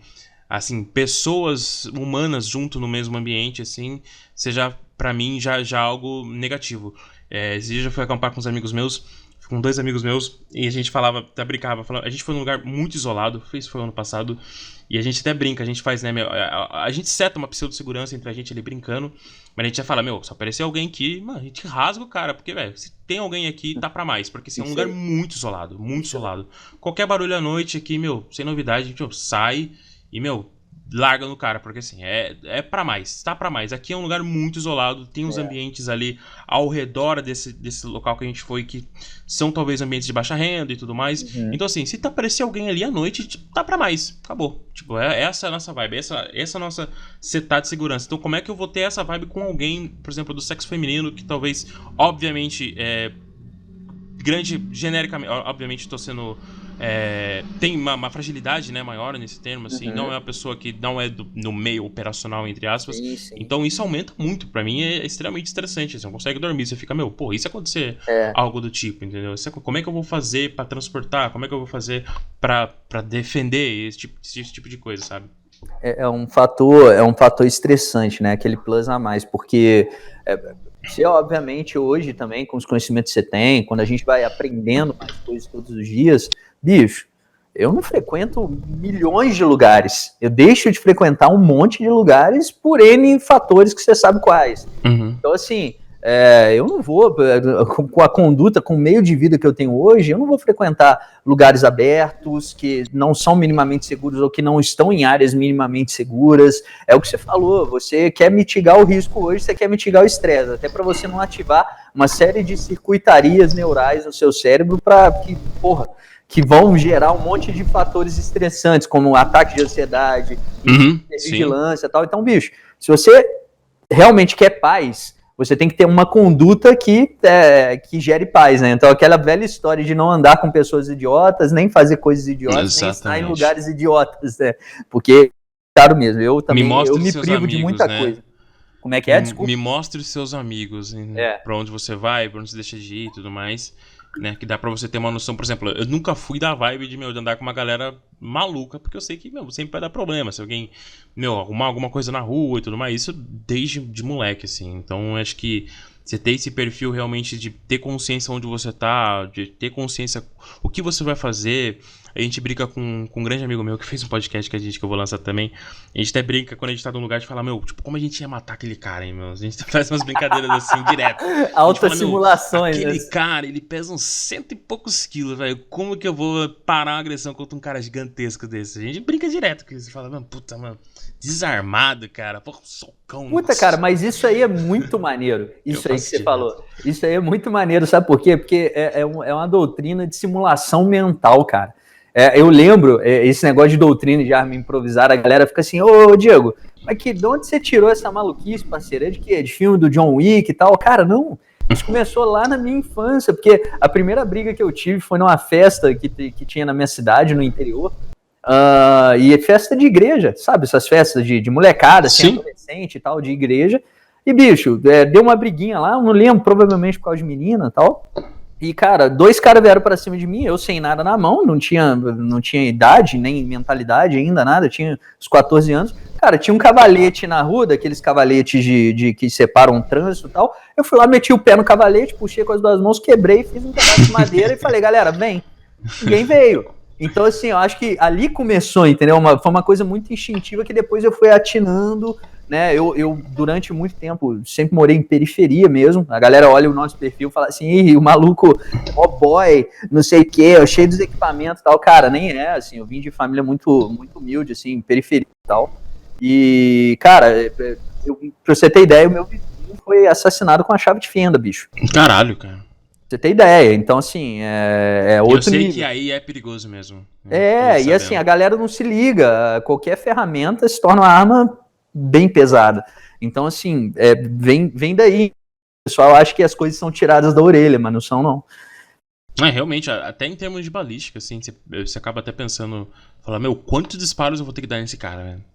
assim, pessoas humanas junto no mesmo ambiente, assim, seja, pra mim, já algo negativo. Esse dia eu já fui acampar com com 2 amigos meus, e a gente até brincava, a gente foi num lugar muito isolado, isso foi ano passado, e a gente até brinca, a gente faz, né, a gente seta uma pseudo-segurança entre a gente ali brincando, mas a gente já fala, se aparecer alguém aqui, mano, a gente rasga o cara, porque, velho, se tem alguém aqui, tá pra mais, porque assim, é um lugar muito isolado, Qualquer barulho à noite aqui, sem novidade, a gente sai e, larga no cara, porque assim, é pra mais, tá pra mais. Aqui é um lugar muito isolado, tem uns ambientes ali ao redor desse local que a gente foi, que são talvez ambientes de baixa renda e tudo mais. Então assim, se aparecer alguém ali à noite, tá pra mais, acabou. Tipo, essa é a nossa vibe, essa é a nossa setada de segurança. Então como é que eu vou ter essa vibe com alguém, por exemplo, do sexo feminino, que talvez, obviamente, genericamente, obviamente tô sendo tem uma fragilidade, né, maior nesse termo, assim, não é uma pessoa que não é no meio operacional, entre aspas, Sim. então isso aumenta muito, pra mim é extremamente estressante, você não consegue dormir, você fica, e se acontecer É. algo do tipo, entendeu? Como é que eu vou fazer pra transportar, como é que eu vou fazer pra defender esse tipo de coisa, sabe? É um fator estressante, né? Aquele plus a mais, porque você, obviamente, hoje também, com os conhecimentos que você tem, quando a gente vai aprendendo mais coisas todos os dias, bicho, eu não frequento milhões de lugares. Eu deixo de frequentar um monte de lugares por N fatores que você sabe quais. Uhum. Então, assim, eu não vou, com a conduta, com o meio de vida que eu tenho hoje, eu não vou frequentar lugares abertos que não são minimamente seguros ou que não estão em áreas minimamente seguras. É o que você falou, você quer mitigar o risco hoje, você quer mitigar o estresse, até para você não ativar uma série de circuitarias neurais no seu cérebro que vão gerar um monte de fatores estressantes, como ataque de ansiedade, vigilância e tal. Então, bicho, se você realmente quer paz, você tem que ter uma conduta que gere paz, né? Então, aquela velha história de não andar com pessoas idiotas, nem fazer coisas idiotas, nem estar em lugares idiotas, né? Porque, claro mesmo, eu também me privo de muita coisa. Como é que é? Desculpa. Me mostre os seus amigos, pra onde você vai, pra onde você deixa de ir e tudo mais. Né, que dá pra você ter uma noção, por exemplo, eu nunca fui da vibe de andar com uma galera maluca, porque eu sei que, sempre vai dar problema, se alguém, arrumar alguma coisa na rua e tudo mais, isso desde de moleque, assim, então acho que você ter esse perfil realmente de ter consciência onde você tá, de ter consciência o que você vai fazer. A gente brinca com um grande amigo meu que fez um podcast que eu vou lançar também. A gente até brinca quando a gente tá num lugar de falar, como a gente ia matar aquele cara, hein, meu? A gente faz umas brincadeiras assim, direto. Altas simulações. Aquele cara, ele pesa uns 100 e poucos quilos, velho. Como que eu vou parar uma agressão contra um cara gigantesco desse? A gente brinca direto com isso. Fala, mano, desarmado, cara. Porra, um socão. Puta, cara, mas isso aí é muito maneiro. Isso aí que você falou. Isso aí é muito maneiro, sabe por quê? Porque é uma doutrina de simulação mental, cara. Eu lembro, esse negócio de doutrina de arma improvisada, a galera fica assim, ô Diego, mas de onde você tirou essa maluquice, parceiro? É de quê? De filme do John Wick e tal? Cara, não. Isso começou lá na minha infância, porque a primeira briga que eu tive foi numa festa que tinha na minha cidade, no interior, e festa de igreja, sabe? Essas festas de molecada, assim, adolescente e tal, de igreja. E, bicho, deu uma briguinha lá, não lembro, provavelmente por causa de menina e tal. E, cara, 2 caras vieram pra cima de mim, eu sem nada na mão, não tinha idade, nem mentalidade ainda, nada, eu tinha uns 14 anos. Cara, tinha um cavalete na rua, daqueles cavaletes de que separam um trânsito e tal. Eu fui lá, meti o pé no cavalete, puxei com as 2 mãos, quebrei, fiz um pedaço de madeira e falei, galera, vem. Ninguém veio. Então, assim, eu acho que ali começou, entendeu? Foi uma coisa muito instintiva que depois eu fui atinando, né? Eu durante muito tempo, sempre morei em periferia mesmo. A galera olha o nosso perfil e fala assim, ih, o maluco, boy, não sei o quê, cheio dos equipamentos e tal. Cara, nem é, assim, eu vim de família muito, muito humilde, assim, periferia e tal. E, cara, pra você ter ideia, o meu vizinho foi assassinado com a chave de fenda, bicho. Caralho, cara. Você tem ideia, então assim, outro eu sei nível. Que aí é perigoso mesmo. E assim, a galera não se liga, qualquer ferramenta se torna uma arma bem pesada. Então assim, vem daí. O pessoal acha que as coisas são tiradas da orelha, mas não são não. Realmente, até em termos de balística, assim, você acaba até pensando, quantos disparos eu vou ter que dar nesse cara, velho?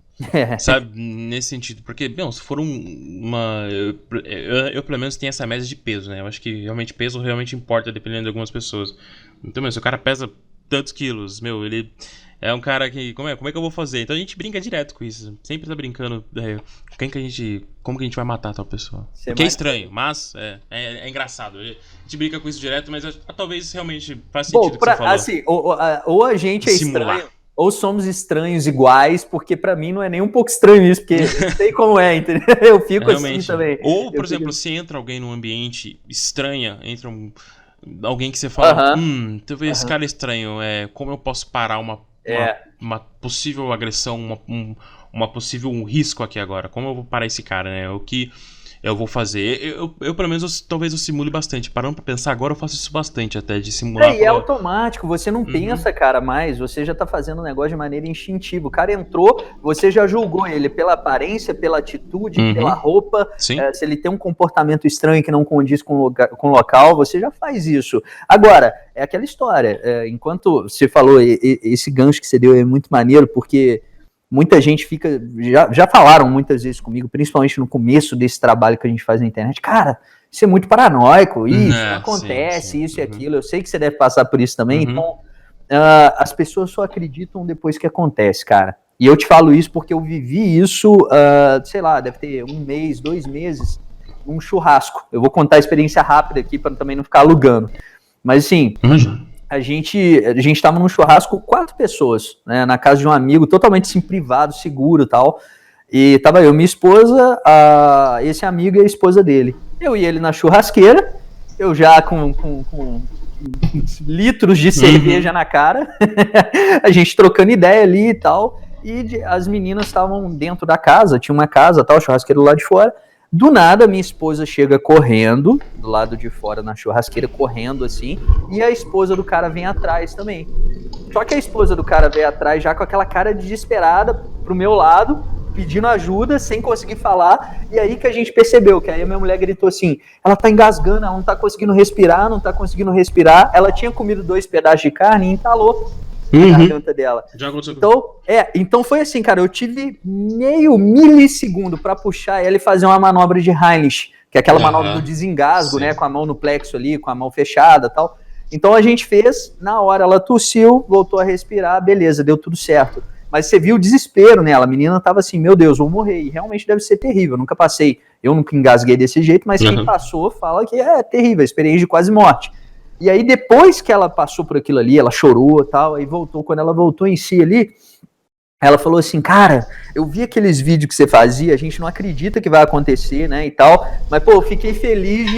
Sabe, nesse sentido, porque, se for eu pelo menos tenho essa média de peso, né? Eu acho que realmente peso realmente importa dependendo de algumas pessoas. Então, se o cara pesa tantos quilos, ele é um cara que, como é que eu vou fazer? Então a gente brinca direto com isso, sempre tá brincando, como que a gente vai matar tal pessoa. Porque é estranho, mas é engraçado. A gente brinca com isso direto, mas talvez realmente faça sentido o que você falou. Assim, ou a gente é estranho, ou somos estranhos iguais, porque pra mim não é nem um pouco estranho isso, porque eu sei como é, entendeu? Eu fico realmente assim também. Ou, por exemplo, se entra alguém num ambiente estranho, entra alguém que você fala, talvez esse cara é estranho, como eu posso parar uma possível agressão, uma possível risco aqui agora? Como eu vou parar esse cara, né? O que eu vou fazer. Eu pelo menos, talvez eu simule bastante. Parando pra pensar agora, eu faço isso bastante até, de simular. E é automático, você não pensa, cara, mais, você já tá fazendo o negócio de maneira instintiva. O cara entrou, você já julgou ele pela aparência, pela atitude, pela roupa, se ele tem um comportamento estranho que não condiz com o local, você já faz isso. Agora, é aquela história, enquanto você falou, esse gancho que você deu é muito maneiro, porque muita gente fica, já falaram muitas vezes comigo, principalmente no começo desse trabalho que a gente faz na internet, cara, isso é muito paranoico, isso acontece, sim. Isso e aquilo, eu sei que você deve passar por isso também, então as pessoas só acreditam depois que acontece, cara. E eu te falo isso porque eu vivi isso, sei lá, deve ter 1 mês, 2 meses, num churrasco. Eu vou contar a experiência rápida aqui para também não ficar alugando. Mas assim, a gente tava num churrasco, 4 pessoas, né, na casa de um amigo, totalmente assim, privado, seguro e tal. E tava eu, minha esposa, esse amigo e a esposa dele. Eu e ele na churrasqueira, eu já com litros de cerveja na cara, a gente trocando ideia ali e tal, e as meninas estavam dentro da casa, tinha uma casa, tal, churrasqueira lá de fora. Do nada, minha esposa chega correndo, do lado de fora na churrasqueira, correndo assim, e a esposa do cara vem atrás também. Só que a esposa do cara veio atrás já com aquela cara desesperada pro meu lado, pedindo ajuda, sem conseguir falar, e aí que a gente percebeu, que aí a minha mulher gritou assim, ela tá engasgando, ela não tá conseguindo respirar, ela tinha comido 2 pedaços de carne e entalou na garganta dela. Então foi assim, cara, eu tive meio milissegundo pra puxar ela e fazer uma manobra de Heinrich, que é aquela manobra do desengasgo, né, com a mão no plexo ali, com a mão fechada e tal. Então a gente fez, na hora ela tossiu, voltou a respirar, beleza, deu tudo certo. Mas você viu o desespero nela, a menina tava assim, meu Deus, vou morrer, e realmente deve ser terrível, eu nunca engasguei desse jeito, mas quem passou fala que é terrível, experiência de quase morte. E aí depois que ela passou por aquilo ali, ela chorou e tal, aí voltou, quando ela voltou em si ali, ela falou assim, cara, eu vi aqueles vídeos que você fazia, a gente não acredita que vai acontecer, né, e tal, mas, pô, eu fiquei feliz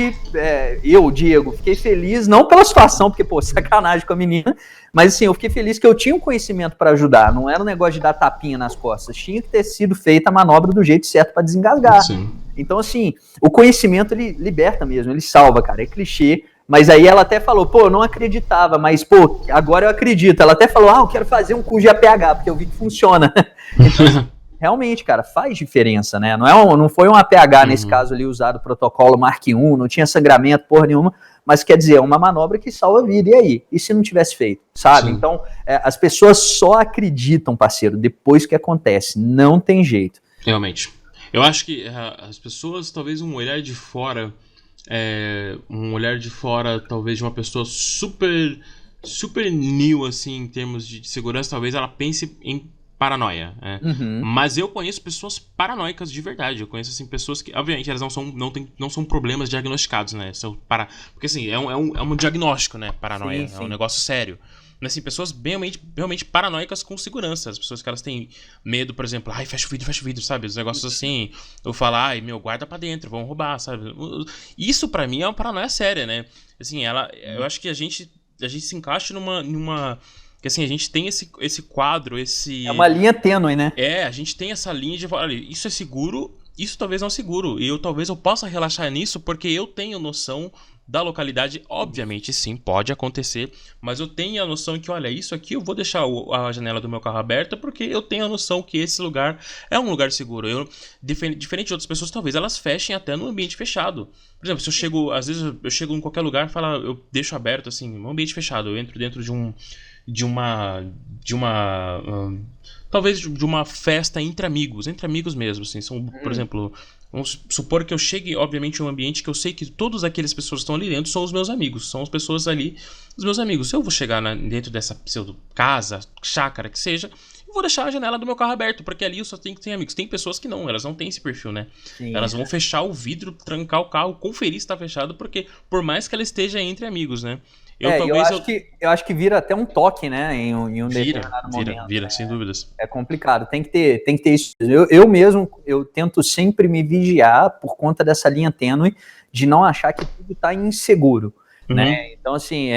Diego, fiquei feliz, não pela situação, porque, pô, sacanagem com a menina, mas, assim, eu fiquei feliz que eu tinha um conhecimento pra ajudar, não era um negócio de dar tapinha nas costas, tinha que ter sido feita a manobra do jeito certo pra desengasgar. Sim. Então, assim, o conhecimento, ele liberta mesmo, ele salva, cara, é clichê. Mas aí ela até falou, pô, eu não acreditava, mas, pô, agora eu acredito. Ela até falou, eu quero fazer um curso de APH, porque eu vi que funciona. Então, realmente, cara, faz diferença, né? Não foi um APH, nesse caso ali, usado o protocolo Mark I, não tinha sangramento, porra nenhuma, mas quer dizer, é uma manobra que salva a vida. E aí? E se não tivesse feito, sabe? Sim. Então, as pessoas só acreditam, parceiro, depois que acontece. Não tem jeito. Realmente. Eu acho que as pessoas, talvez um olhar de fora... talvez de uma pessoa super new, assim, em termos de segurança, talvez ela pense em paranoia, mas eu conheço pessoas paranoicas de verdade. Eu conheço, assim, pessoas que, obviamente, elas não são problemas diagnosticados, né, porque, assim, é um diagnóstico, né, paranoia, sim. É um negócio sério. Mas, assim, pessoas realmente paranoicas com segurança. As pessoas que elas têm medo, por exemplo, fecha o vidro, sabe? Os negócios assim, eu falar, guarda pra dentro, vão roubar, sabe? Isso pra mim é uma paranoia séria, né? Assim, eu acho que a gente se encaixa numa que, assim, a gente tem esse quadro, é uma linha tênue, né? A gente tem essa linha de, olha, isso é seguro, isso talvez não é seguro. E talvez eu possa relaxar nisso porque eu tenho noção da localidade. Obviamente, sim, pode acontecer, mas eu tenho a noção que, olha, isso aqui eu vou deixar a janela do meu carro aberta porque eu tenho a noção que esse lugar é um lugar seguro. Diferente de outras pessoas, talvez elas fechem até no ambiente fechado. Por exemplo, se às vezes eu chego em qualquer lugar e eu deixo aberto, assim, um ambiente fechado, eu entro dentro talvez de uma festa entre amigos mesmo, assim, por exemplo, vamos supor que eu chegue, obviamente, em um ambiente que eu sei que todas aquelas pessoas que estão ali dentro são os meus amigos, são as pessoas ali, os meus amigos. Se eu vou chegar dentro dessa pseudo casa, chácara, que seja, eu vou deixar a janela do meu carro aberto, porque ali eu só tenho que ter amigos. Tem pessoas que não, elas não têm esse perfil, né? Sim, elas vão fechar o vidro, trancar o carro, conferir se tá fechado, porque por mais que ela esteja entre amigos, né? Eu acho que vira até um toque, né, em um determinado momento. Vira, sem dúvidas. É complicado, tem que ter isso. Eu mesmo, eu tento sempre me vigiar por conta dessa linha tênue de não achar que tudo está inseguro. né? Então, assim,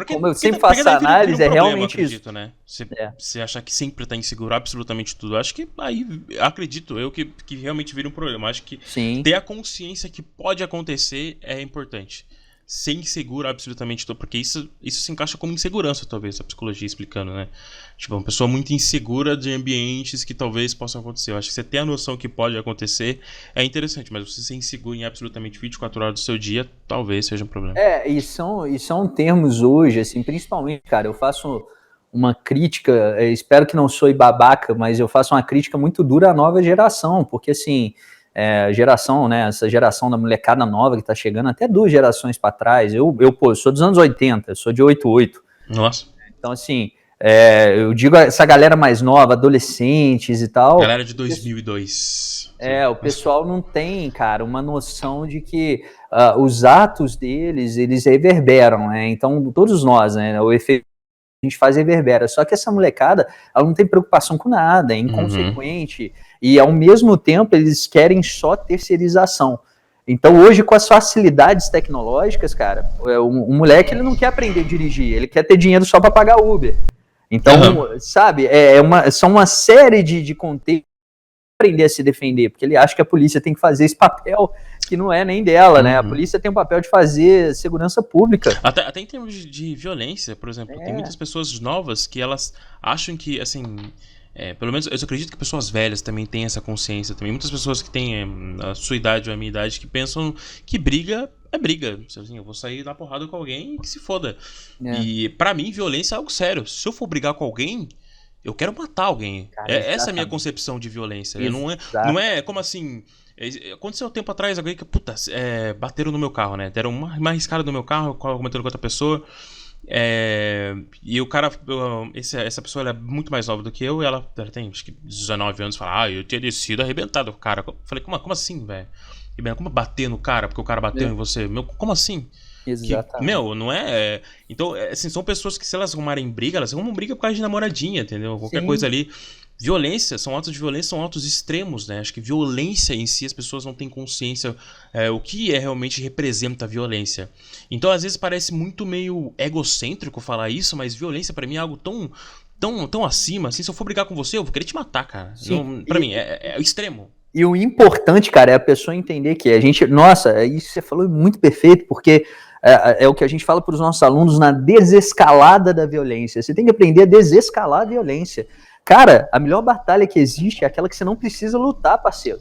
como eu sempre porque faço daí análise, vira um é problema, realmente isso. acredito, né? Você achar que sempre tá inseguro absolutamente tudo. Acho que aí, acredito eu, que realmente vira um problema. Acho que Sim. ter a consciência que pode acontecer é importante. Ser inseguro absolutamente tudo, porque isso se encaixa como insegurança, talvez, a psicologia explicando, né? Tipo, uma pessoa muito insegura de ambientes que talvez possam acontecer. Eu acho que você ter a noção que pode acontecer é interessante, mas você ser inseguro em absolutamente 24 horas do seu dia, talvez seja um problema. E são termos hoje, assim, principalmente, cara, eu faço uma crítica, espero que não soe babaca, mas eu faço uma crítica muito dura à nova geração, porque, assim, geração, né, essa geração da molecada nova que tá chegando, até 2 gerações para trás, pô, sou dos anos 80, sou de 88. Nossa. Então, assim, eu digo essa galera mais nova, adolescentes e tal. Galera de 2002. O pessoal não tem, cara, uma noção de que os atos deles, eles reverberam, né? Então, todos nós, né, o efeito que a gente faz reverbera. Só que essa molecada, ela não tem preocupação com nada, é inconsequente, e ao mesmo tempo eles querem só terceirização. Então hoje, com as facilidades tecnológicas, cara, o moleque ele não quer aprender a dirigir, ele quer ter dinheiro só para pagar Uber. Então, sabe, são uma série de contextos para aprender a se defender, porque ele acha que a polícia tem que fazer esse papel que não é nem dela, né? A polícia tem o papel de fazer segurança pública. Até em termos de violência, por exemplo, tem muitas pessoas novas que elas acham que, assim, pelo menos eu acredito que pessoas velhas também têm essa consciência também. Muitas pessoas que têm a sua idade ou a minha idade que pensam que briga é briga. Assim, eu vou sair na porrada com alguém que se foda. E pra mim, violência é algo sério. Se eu for brigar com alguém, eu quero matar alguém. Cara, essa é a minha concepção de violência. Não é como assim. Aconteceu um tempo atrás, alguém que, bateram no meu carro, né? Deram uma arriscada no meu carro, comentando com outra pessoa. E o cara, essa pessoa ela é muito mais nova do que eu, e ela tem acho que 19 anos, fala, eu tinha descido arrebentado o cara. Eu falei, como assim, velho? Como bater no cara porque o cara bateu em você? Como assim? Exatamente. Não é. Então, assim, são pessoas que, se elas arrumarem briga, elas arrumam briga por causa de namoradinha, entendeu? Qualquer coisa ali. Violência, atos de violência são atos extremos, né? Acho que violência em si, as pessoas não têm consciência o que realmente representa a violência. Então, às vezes, parece muito meio egocêntrico falar isso, mas violência pra mim é algo tão acima, assim, se eu for brigar com você, eu vou querer te matar, cara. Pra mim, é o extremo. E o importante, cara, é a pessoa entender que a gente... Nossa, isso você falou muito perfeito, porque é o que a gente fala para os nossos alunos na desescalada da violência. Você tem que aprender a desescalar a violência. Cara, a melhor batalha que existe é aquela que você não precisa lutar, parceiro.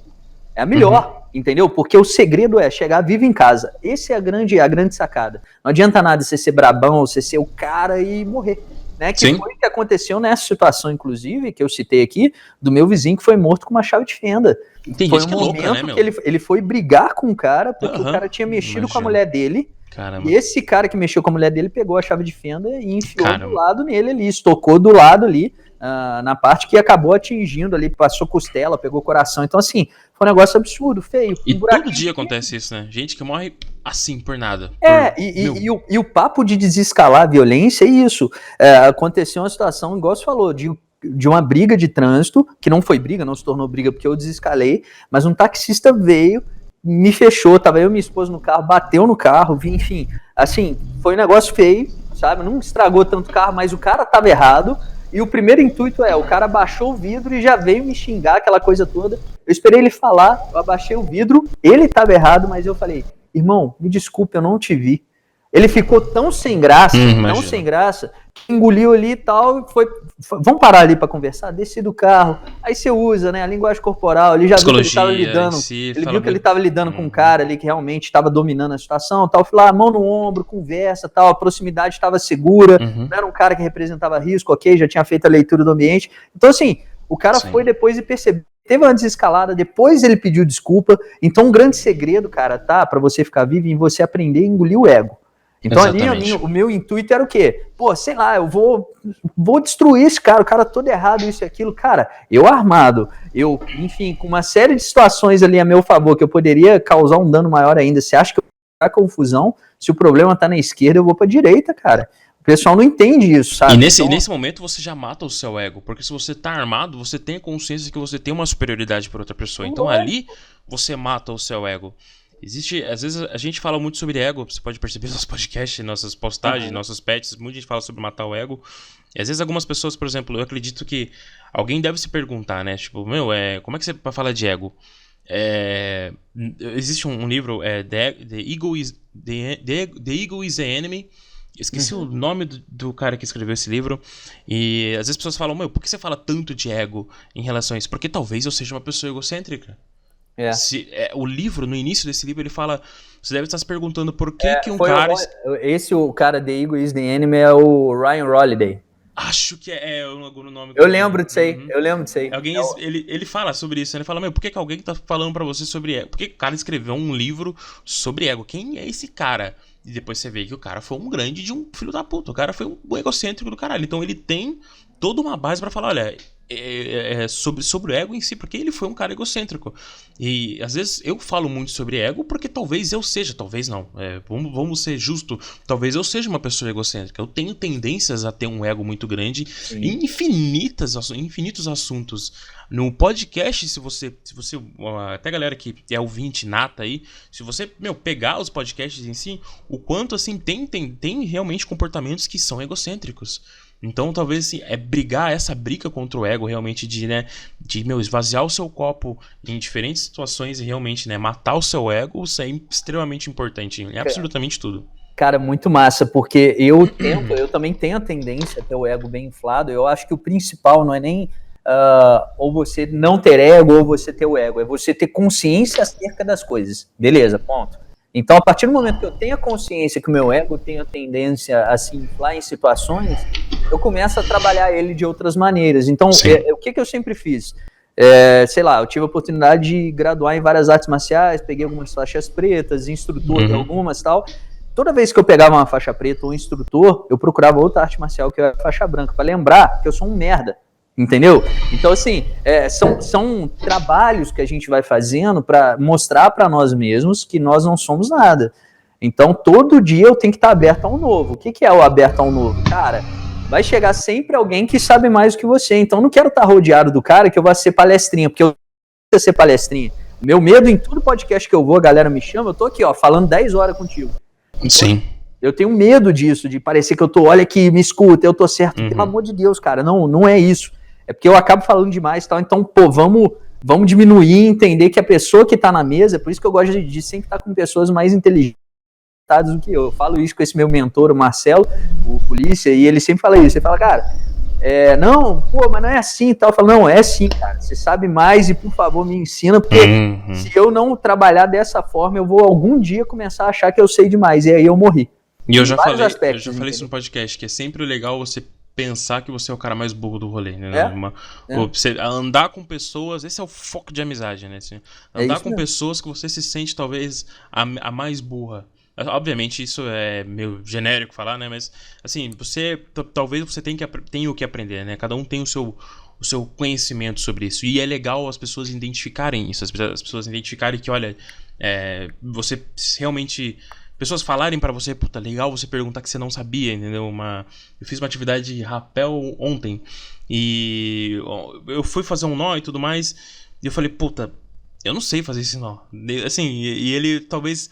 É a melhor, entendeu? Porque o segredo é chegar vivo em casa. Essa é a grande sacada. Não adianta nada você ser brabão, você ser o cara e morrer. Né, que foi o que aconteceu nessa situação, inclusive, que eu citei aqui, do meu vizinho que foi morto com uma chave de fenda. Tem foi gente um que é louca, momento né, meu? que ele foi brigar com o cara, porque o cara tinha mexido com a mulher dele. Caramba. E esse cara que mexeu com a mulher dele pegou a chave de fenda e enfiou do lado nele ali, estocou do lado ali, na parte que acabou atingindo ali, passou costela, pegou coração. Então, assim, foi um negócio absurdo, feio. E todo dia acontece isso, né? Gente que morre assim, por nada. E o papo de desescalar a violência é isso. Aconteceu uma situação, igual você falou, de uma briga de trânsito, que não foi briga, não se tornou briga porque eu desescalei, mas um taxista veio, me fechou, tava eu e minha esposa no carro, bateu no carro, enfim, assim, foi um negócio feio, sabe? Não estragou tanto o carro, mas o cara tava errado. E o primeiro intuito o cara baixou o vidro e já veio me xingar, aquela coisa toda. Eu esperei ele falar, eu abaixei o vidro, ele estava errado, mas eu falei, irmão, me desculpe, eu não te vi. Ele ficou tão sem graça, que engoliu ali e tal, e foi, vamos parar ali para conversar? Desci do carro, aí você usa, né, a linguagem corporal, ele já viu que ele estava lidando, ele estava lidando com um cara ali que realmente estava dominando a situação, tal, fui lá, mão no ombro, conversa, tal, a proximidade estava segura, não era um cara que representava risco, ok, já tinha feito a leitura do ambiente, então assim, o cara foi depois e percebeu, teve uma desescalada, depois ele pediu desculpa, então um grande segredo, cara, tá, para você ficar vivo, em você aprender a engolir o ego. Então ali o meu intuito era o quê? Pô, sei lá, eu vou destruir esse cara, o cara todo errado, isso e aquilo. Cara, eu armado, enfim, com uma série de situações ali a meu favor, que eu poderia causar um dano maior ainda. Você acha que eu vou ficar confusão? Se o problema tá na esquerda, eu vou pra direita, cara. O pessoal não entende isso, sabe? E nesse momento você já mata o seu ego, porque se você tá armado, você tem a consciência que você tem uma superioridade por outra pessoa. Então ali você mata o seu ego. Existe, às vezes a gente fala muito sobre ego, você pode perceber nos podcasts, nossas postagens, nossos pets, muita gente fala sobre matar o ego. E às vezes algumas pessoas, por exemplo, eu acredito que alguém deve se perguntar, né? Tipo, como é que você fala de ego? Existe um livro, The Ego is the Enemy. Eu esqueci o nome do cara que escreveu esse livro. E às vezes as pessoas falam, por que você fala tanto de ego em relação a isso? Porque talvez eu seja uma pessoa egocêntrica. O livro, no início desse livro, ele fala... Você deve estar se perguntando por que que um cara... O cara The Ego is the Enemy é o Ryan Holiday. Acho que é o nome. Eu lembro disso aí, Ele fala sobre isso, ele fala, por que alguém tá falando pra você sobre ego? Por que o cara escreveu um livro sobre ego? Quem é esse cara? E depois você vê que o cara foi um grande de um filho da puta, o cara foi um egocêntrico do caralho. Então ele tem toda uma base pra falar, olha... sobre o ego em si, porque ele foi um cara egocêntrico. E às vezes eu falo muito sobre ego porque talvez eu seja, talvez não, vamos ser justo, talvez eu seja uma pessoa egocêntrica. Eu tenho tendências a ter um ego muito grande em infinitos assuntos. No podcast, se você até a galera que é ouvinte nata aí, se você pegar os podcasts em si, o quanto assim tem realmente comportamentos que são egocêntricos. Então, talvez assim, essa briga contra o ego realmente de esvaziar o seu copo em diferentes situações e realmente, matar o seu ego, isso é extremamente importante em absolutamente tudo. Cara, muito massa, porque eu também tenho a tendência a ter o ego bem inflado. Eu acho que o principal não é nem ou você não ter ego ou você ter o ego, é você ter consciência acerca das coisas. Beleza, ponto. Então, a partir do momento que eu tenho a consciência que o meu ego tem a tendência a se inflar em situações, eu começo a trabalhar ele de outras maneiras. Então, o que eu sempre fiz? Sei lá, eu tive a oportunidade de graduar em várias artes marciais, peguei algumas faixas pretas, instrutor de algumas e tal. Toda vez que eu pegava uma faixa preta ou instrutor, eu procurava outra arte marcial que era faixa branca, para lembrar que eu sou um merda. Entendeu? Então, assim, são trabalhos que a gente vai fazendo para mostrar para nós mesmos que nós não somos nada. Então, todo dia eu tenho que estar aberto ao novo. O que é o aberto ao novo? Cara, vai chegar sempre alguém que sabe mais do que você. Então, eu não quero estar rodeado do cara que eu vou ser palestrinha, porque eu não quero ser palestrinha. Meu medo em todo podcast que eu vou, a galera me chama, eu tô aqui, falando 10 horas contigo. Sim. Eu tenho medo disso, de parecer que eu tô, olha aqui, me escuta, eu tô certo. Pelo amor de Deus, cara, não é isso. É porque eu acabo falando demais e tal, então, vamos diminuir e entender que a pessoa que tá na mesa, por isso que eu gosto de sempre estar com pessoas mais inteligentes do que eu. Eu falo isso com esse meu mentor, o Marcelo, o polícia, e ele sempre fala isso. Ele fala, cara, mas não é assim e tal. Eu falo, não, é assim, cara, você sabe mais e por favor me ensina, porque se eu não trabalhar dessa forma, eu vou algum dia começar a achar que eu sei demais, e aí eu morri. E eu já falei isso no podcast, que é sempre legal você pensar que você é o cara mais burro do rolê, né? Você andar com pessoas, esse é o foco de amizade, né? Assim, andar com pessoas que você se sente talvez a mais burra. Obviamente isso é meio genérico falar, né? Mas assim, talvez você tenha o que aprender, né? Cada um tem o seu conhecimento sobre isso. E é legal as pessoas identificarem isso, as pessoas identificarem que, olha, você realmente... Pessoas falarem pra você, puta, legal você perguntar que você não sabia, entendeu? Eu fiz uma atividade de rapel ontem e eu fui fazer um nó e tudo mais e eu falei, puta, eu não sei fazer esse nó. Assim, e ele talvez...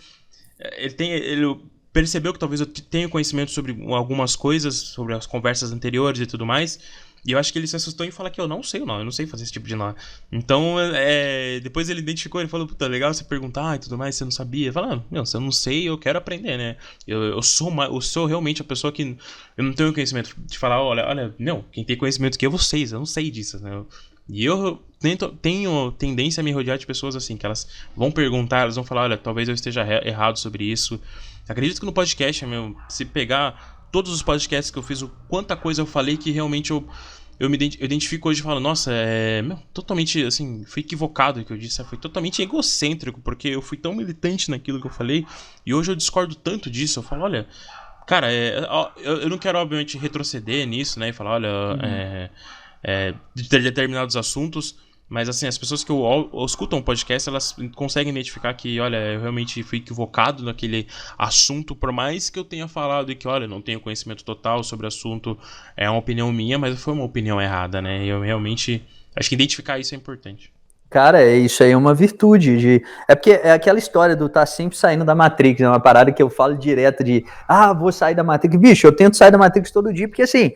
Ele percebeu que talvez eu tenha conhecimento sobre algumas coisas, sobre as conversas anteriores e tudo mais. E eu acho que ele se assustou em falar que eu não sei o nó, eu não sei fazer esse tipo de nó. Então, depois ele identificou, ele falou, puta, legal você perguntar e tudo mais, você não sabia. Ele falou, se eu não sei, eu quero aprender, né? Eu sou realmente a pessoa que... Eu não tenho conhecimento de falar, olha, não, quem tem conhecimento que eu não sei disso, né? E eu tenho tendência a me rodear de pessoas assim, que elas vão perguntar, elas vão falar, olha, talvez eu esteja errado sobre isso. Acredito que no podcast, se pegar todos os podcasts que eu fiz, o quanta coisa eu falei que realmente eu me identifico hoje e falo, nossa, totalmente, assim, fui equivocado o que eu disse, foi totalmente egocêntrico, porque eu fui tão militante naquilo que eu falei, e hoje eu discordo tanto disso, eu falo, olha, cara, eu não quero, obviamente, retroceder nisso, né, e falar, olha, de determinados assuntos, mas assim, as pessoas que escutam o podcast, elas conseguem identificar que, olha, eu realmente fui equivocado naquele assunto, por mais que eu tenha falado e que, olha, não tenho conhecimento total sobre o assunto, é uma opinião minha, mas foi uma opinião errada, né? Eu realmente acho que identificar isso é importante. Cara, isso aí é uma virtude. É porque é aquela história do tá sempre saindo da Matrix, é uma parada que eu falo direto de, vou sair da Matrix. Bicho, eu tento sair da Matrix todo dia, porque assim,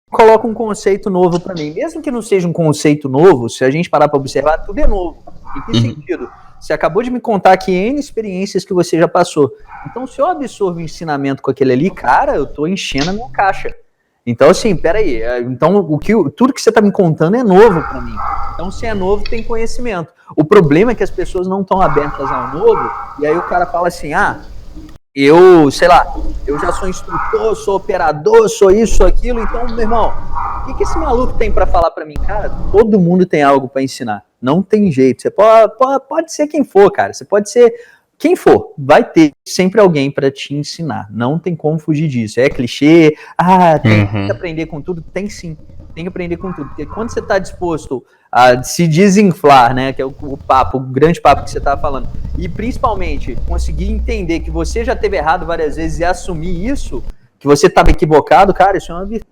coloca um conceito novo para mim. Mesmo que não seja um conceito novo, se a gente parar para observar, tudo é novo. Em que sentido? Você acabou de me contar aqui N experiências que você já passou. Então, se eu absorvo o ensinamento com aquele ali, cara, eu tô enchendo a minha caixa. Então, assim, peraí. Então, tudo que você tá me contando é novo para mim. Então, se é novo, tem conhecimento. O problema é que as pessoas não estão abertas ao novo, e aí o cara fala assim, eu, sei lá, eu já sou instrutor, sou operador, sou isso, sou aquilo, então, meu irmão, o que esse maluco tem para falar para mim? Cara, todo mundo tem algo para ensinar, não tem jeito, você pode ser quem for, cara, você pode ser quem for, vai ter sempre alguém para te ensinar, não tem como fugir disso, é clichê, tem que aprender com tudo, tem sim, tem que aprender com tudo, porque quando você está disposto a se desinflar, né, que é o grande papo que você estava falando, e principalmente conseguir entender que você já teve errado várias vezes e assumir isso, que você estava equivocado, cara, isso é uma virtude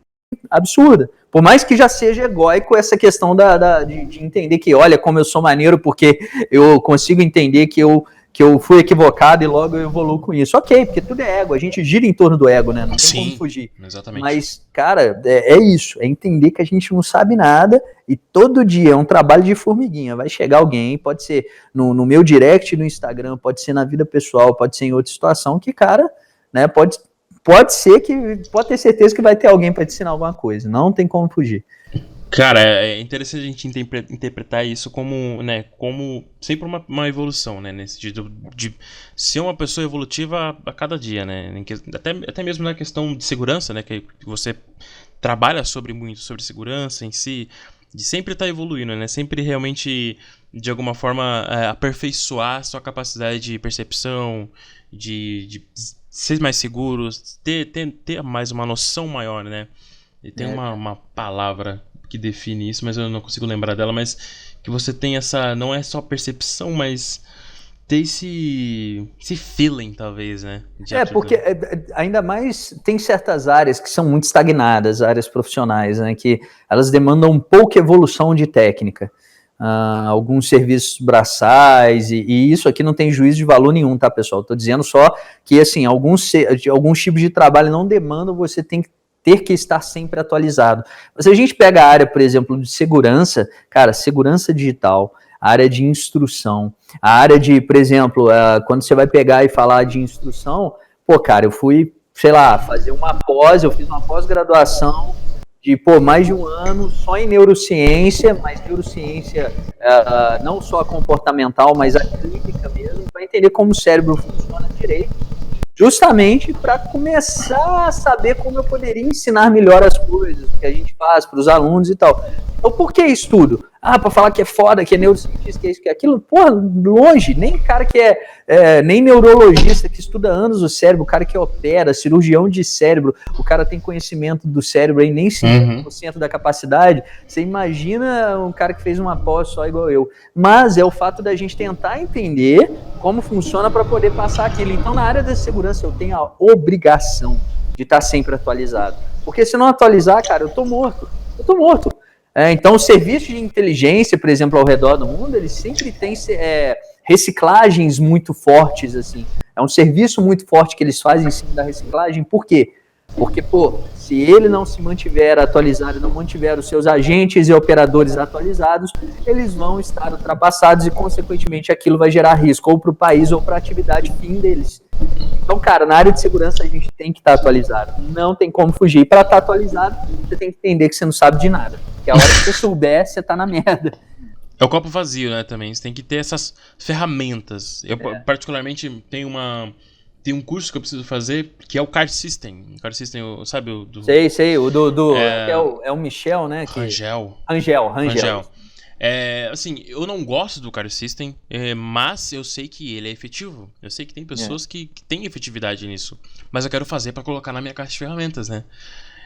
absurda. Por mais que já seja egóico essa questão de entender que, olha, como eu sou maneiro porque eu consigo entender que eu fui equivocado e logo eu evoluo com isso. Ok, porque tudo é ego, a gente gira em torno do ego, né? Não tem como fugir. Exatamente. Mas, cara, é isso, é entender que a gente não sabe nada e todo dia é um trabalho de formiguinha. Vai chegar alguém, pode ser no meu direct no Instagram, pode ser na vida pessoal, pode ser em outra situação, que, cara, né, pode ter certeza que vai ter alguém para te ensinar alguma coisa. Não tem como fugir. Cara, é interessante a gente interpretar isso como, né, como sempre uma evolução, né, nesse sentido de ser uma pessoa evolutiva a cada dia, né, até mesmo na questão de segurança, né, que você trabalha muito sobre segurança em si, de sempre estar evoluindo, né, sempre realmente, de alguma forma, aperfeiçoar a sua capacidade de percepção, de ser mais seguro, ter mais uma noção maior, né, e tem uma palavra que define isso, mas eu não consigo lembrar dela, mas que você tem essa, não é só percepção, mas ter esse feeling, talvez, né? Porque ainda mais tem certas áreas que são muito estagnadas, áreas profissionais, né, que elas demandam pouca evolução de técnica. Alguns serviços braçais, e isso aqui não tem juízo de valor nenhum, tá, pessoal? Estou dizendo só que, assim, alguns tipos de trabalho não demandam, você tem que ter que estar sempre atualizado. Mas se a gente pega a área, por exemplo, de segurança, cara, segurança digital, a área de instrução, a área de, por exemplo, quando você vai pegar e falar de instrução, cara, eu fui, sei lá, eu fiz uma pós-graduação de, mais de um ano só em neurociência, mas neurociência não só comportamental, mas a clínica mesmo, para entender como o cérebro funciona direito, justamente para começar a saber como eu poderia ensinar melhor as coisas, o que a gente faz para os alunos e tal. Então, por que isso tudo? Para falar que é foda, que é neurocientista, que é isso, que é aquilo. Longe, nem cara que nem neurologista que estuda anos o cérebro, o cara que opera, cirurgião de cérebro, o cara tem conhecimento do cérebro aí, nem 50% da capacidade. Você imagina um cara que fez uma pós só igual eu. Mas é o fato da gente tentar entender como funciona para poder passar aquilo. Então, na área da segurança, eu tenho a obrigação de estar sempre atualizado. Porque se não atualizar, cara, eu tô morto. Então, os serviços de inteligência, por exemplo, ao redor do mundo, eles sempre têm reciclagens muito fortes, assim. É um serviço muito forte que eles fazem em cima da reciclagem. Por quê? Porque, se ele não se mantiver atualizado, não mantiver os seus agentes e operadores atualizados, eles vão estar ultrapassados e, consequentemente, aquilo vai gerar risco ou para o país ou para a atividade fim deles. Então, cara, na área de segurança a gente tem que estar atualizado. Não tem como fugir. Para estar atualizado, você tem que entender que você não sabe de nada. Que a hora que você souber, você tá na merda. É o copo vazio, né, também. Você tem que ter essas ferramentas. Eu, particularmente, tenho um curso que eu preciso fazer, que é o Car System. O Car System, sabe? Sei. O é o Michel, né? Rangel. Assim, eu não gosto do Car System, mas eu sei que ele é efetivo. Eu sei que tem pessoas que têm efetividade nisso. Mas eu quero fazer pra colocar na minha caixa de ferramentas, né?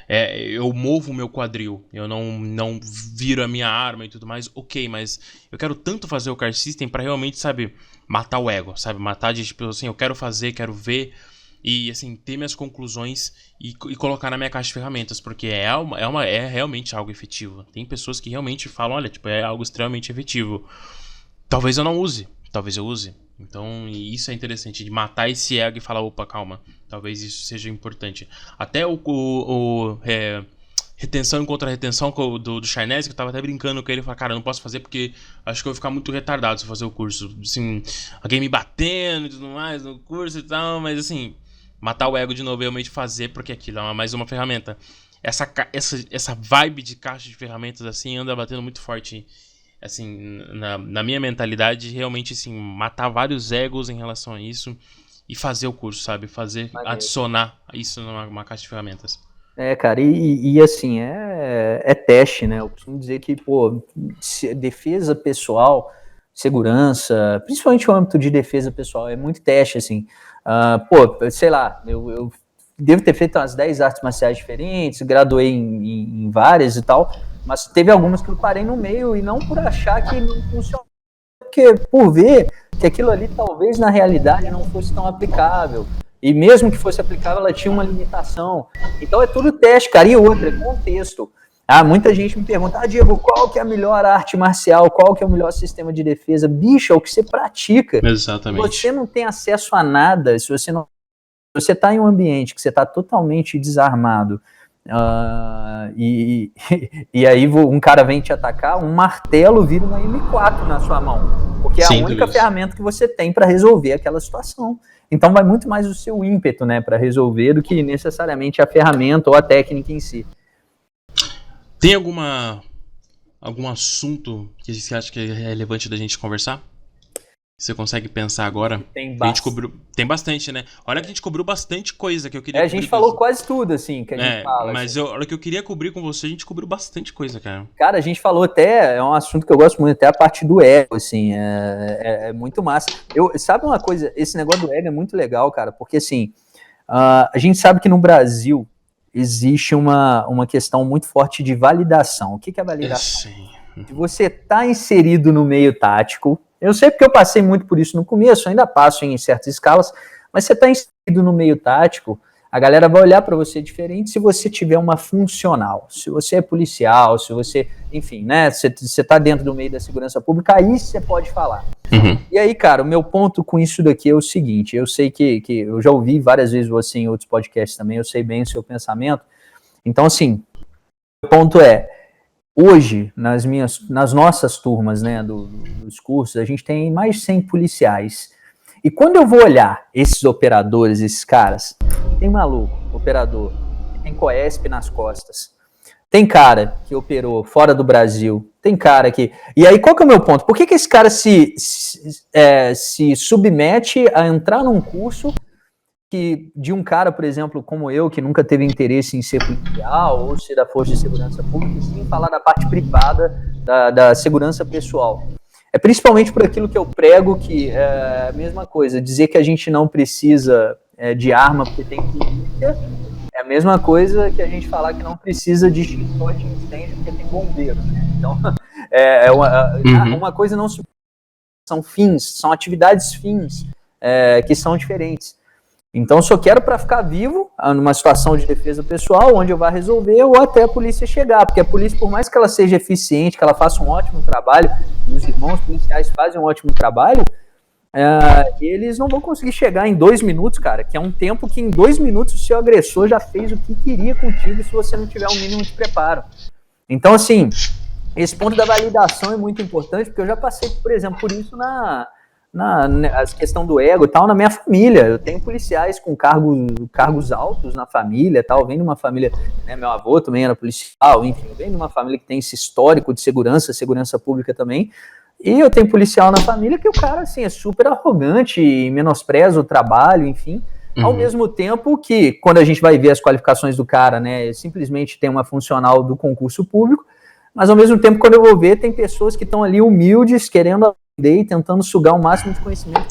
Eu movo o meu quadril, eu não viro a minha arma e tudo mais, ok, mas eu quero tanto fazer o Car System pra realmente, sabe, matar o ego, sabe, matar de, tipo assim, eu quero fazer, quero ver, e assim, ter minhas conclusões e colocar na minha caixa de ferramentas, porque é realmente algo efetivo. Tem pessoas que realmente falam, olha, tipo, é algo extremamente efetivo. Talvez eu não use, talvez eu use. Então, isso é interessante, de matar esse ego e falar, opa, calma, talvez isso seja importante. Até retenção e contra-retenção do Chainese, que eu tava até brincando com ele, falei, cara, eu não posso fazer porque acho que eu vou ficar muito retardado se eu fazer o curso. Assim, alguém me batendo e tudo mais no curso e tal, mas assim, matar o ego de novo e realmente fazer, porque aquilo é mais uma ferramenta. Essa vibe de caixa de ferramentas, assim, anda batendo muito forte, assim, na minha mentalidade, realmente, assim, matar vários egos em relação a isso e fazer o curso, sabe? Adicionar isso numa caixa de ferramentas. Cara, e assim, é teste, né? Eu costumo dizer que, pô, defesa pessoal, segurança, principalmente o âmbito de defesa pessoal, é muito teste, assim. Pô, sei lá, eu devo ter feito umas 10 artes marciais diferentes, graduei em várias e tal, mas teve algumas que eu parei no meio e não por achar que não funcionava, porque por ver que aquilo ali talvez na realidade não fosse tão aplicável. E mesmo que fosse aplicável, ela tinha uma limitação. Então é tudo teste, cara. E outra, é contexto. Muita gente me pergunta, Diego, qual que é a melhor arte marcial? Qual que é o melhor sistema de defesa? Bicho, é o que você pratica. Exatamente. Se você não tem acesso a nada, se você está em um ambiente que você está totalmente desarmado, e aí um cara vem te atacar, um martelo vira uma M4 na sua mão. Porque é a única ferramenta que você tem para resolver aquela situação. Então vai muito mais o seu ímpeto, né, para resolver do que necessariamente a ferramenta ou a técnica em si. Tem algum assunto que você acha que é relevante da gente conversar? Você consegue pensar agora? Tem bastante, né? Olha que a gente cobriu bastante coisa que eu queria cobrir. A gente falou quase tudo, assim, que a gente fala. Mas assim. olha que eu queria cobrir com você, a gente cobriu bastante coisa, cara. Cara, a gente falou até, é um assunto que eu gosto muito, até a parte do ego, assim, é muito massa. Sabe uma coisa, esse negócio do ego é muito legal, cara, porque, assim, a gente sabe que no Brasil existe uma questão muito forte de validação. O que é validação? Se você está inserido no meio tático, eu sei porque eu passei muito por isso no começo, ainda passo em certas escalas, mas você está inserido no meio tático, a galera vai olhar para você diferente se você tiver uma funcional, se você é policial, se você, enfim, né, você está dentro do meio da segurança pública, aí você pode falar. Uhum. E aí, cara, o meu ponto com isso daqui é o seguinte, eu sei que eu já ouvi várias vezes você em outros podcasts também, eu sei bem o seu pensamento, então, assim, o ponto é, hoje, nas nossas turmas, né, dos cursos, a gente tem mais de 100 policiais. E quando eu vou olhar esses operadores, esses caras, tem maluco, operador, que tem COESP nas costas. Tem cara que operou fora do Brasil. Tem cara que... E aí, qual que é o meu ponto? Por que esse cara se submete a entrar num curso de um cara, por exemplo, como eu, que nunca teve interesse em ser policial ou ser da Força de Segurança Pública, sem falar da parte privada da segurança pessoal? É principalmente por aquilo que eu prego, que é a mesma coisa, dizer que a gente não precisa de arma porque tem polícia, é a mesma coisa que a gente falar que não precisa de extintor de incêndio porque tem bombeiro, né? Então, uma coisa não se... São fins, são atividades fins que são diferentes. Então, eu só quero para ficar vivo, numa situação de defesa pessoal, onde eu vá resolver, ou até a polícia chegar, porque a polícia, por mais que ela seja eficiente, que ela faça um ótimo trabalho, e os irmãos policiais fazem um ótimo trabalho, eles não vão conseguir chegar em 2 minutos, cara, que é um tempo que em 2 minutos o seu agressor já fez o que queria contigo se você não tiver um mínimo de preparo. Então, assim, esse ponto da validação é muito importante, porque eu já passei, por exemplo, por isso na questão do ego e tal, na minha família. Eu tenho policiais com cargos altos na família, tal, vem de uma família, né, meu avô também era policial, enfim, vem de uma família que tem esse histórico de segurança pública também, e eu tenho policial na família que o cara, assim, é super arrogante e menospreza o trabalho, enfim, ao mesmo tempo que, quando a gente vai ver as qualificações do cara, né, simplesmente tem uma funcional do concurso público, mas ao mesmo tempo, quando eu vou ver, tem pessoas que estão ali humildes, querendo e tentando sugar o máximo de conhecimento,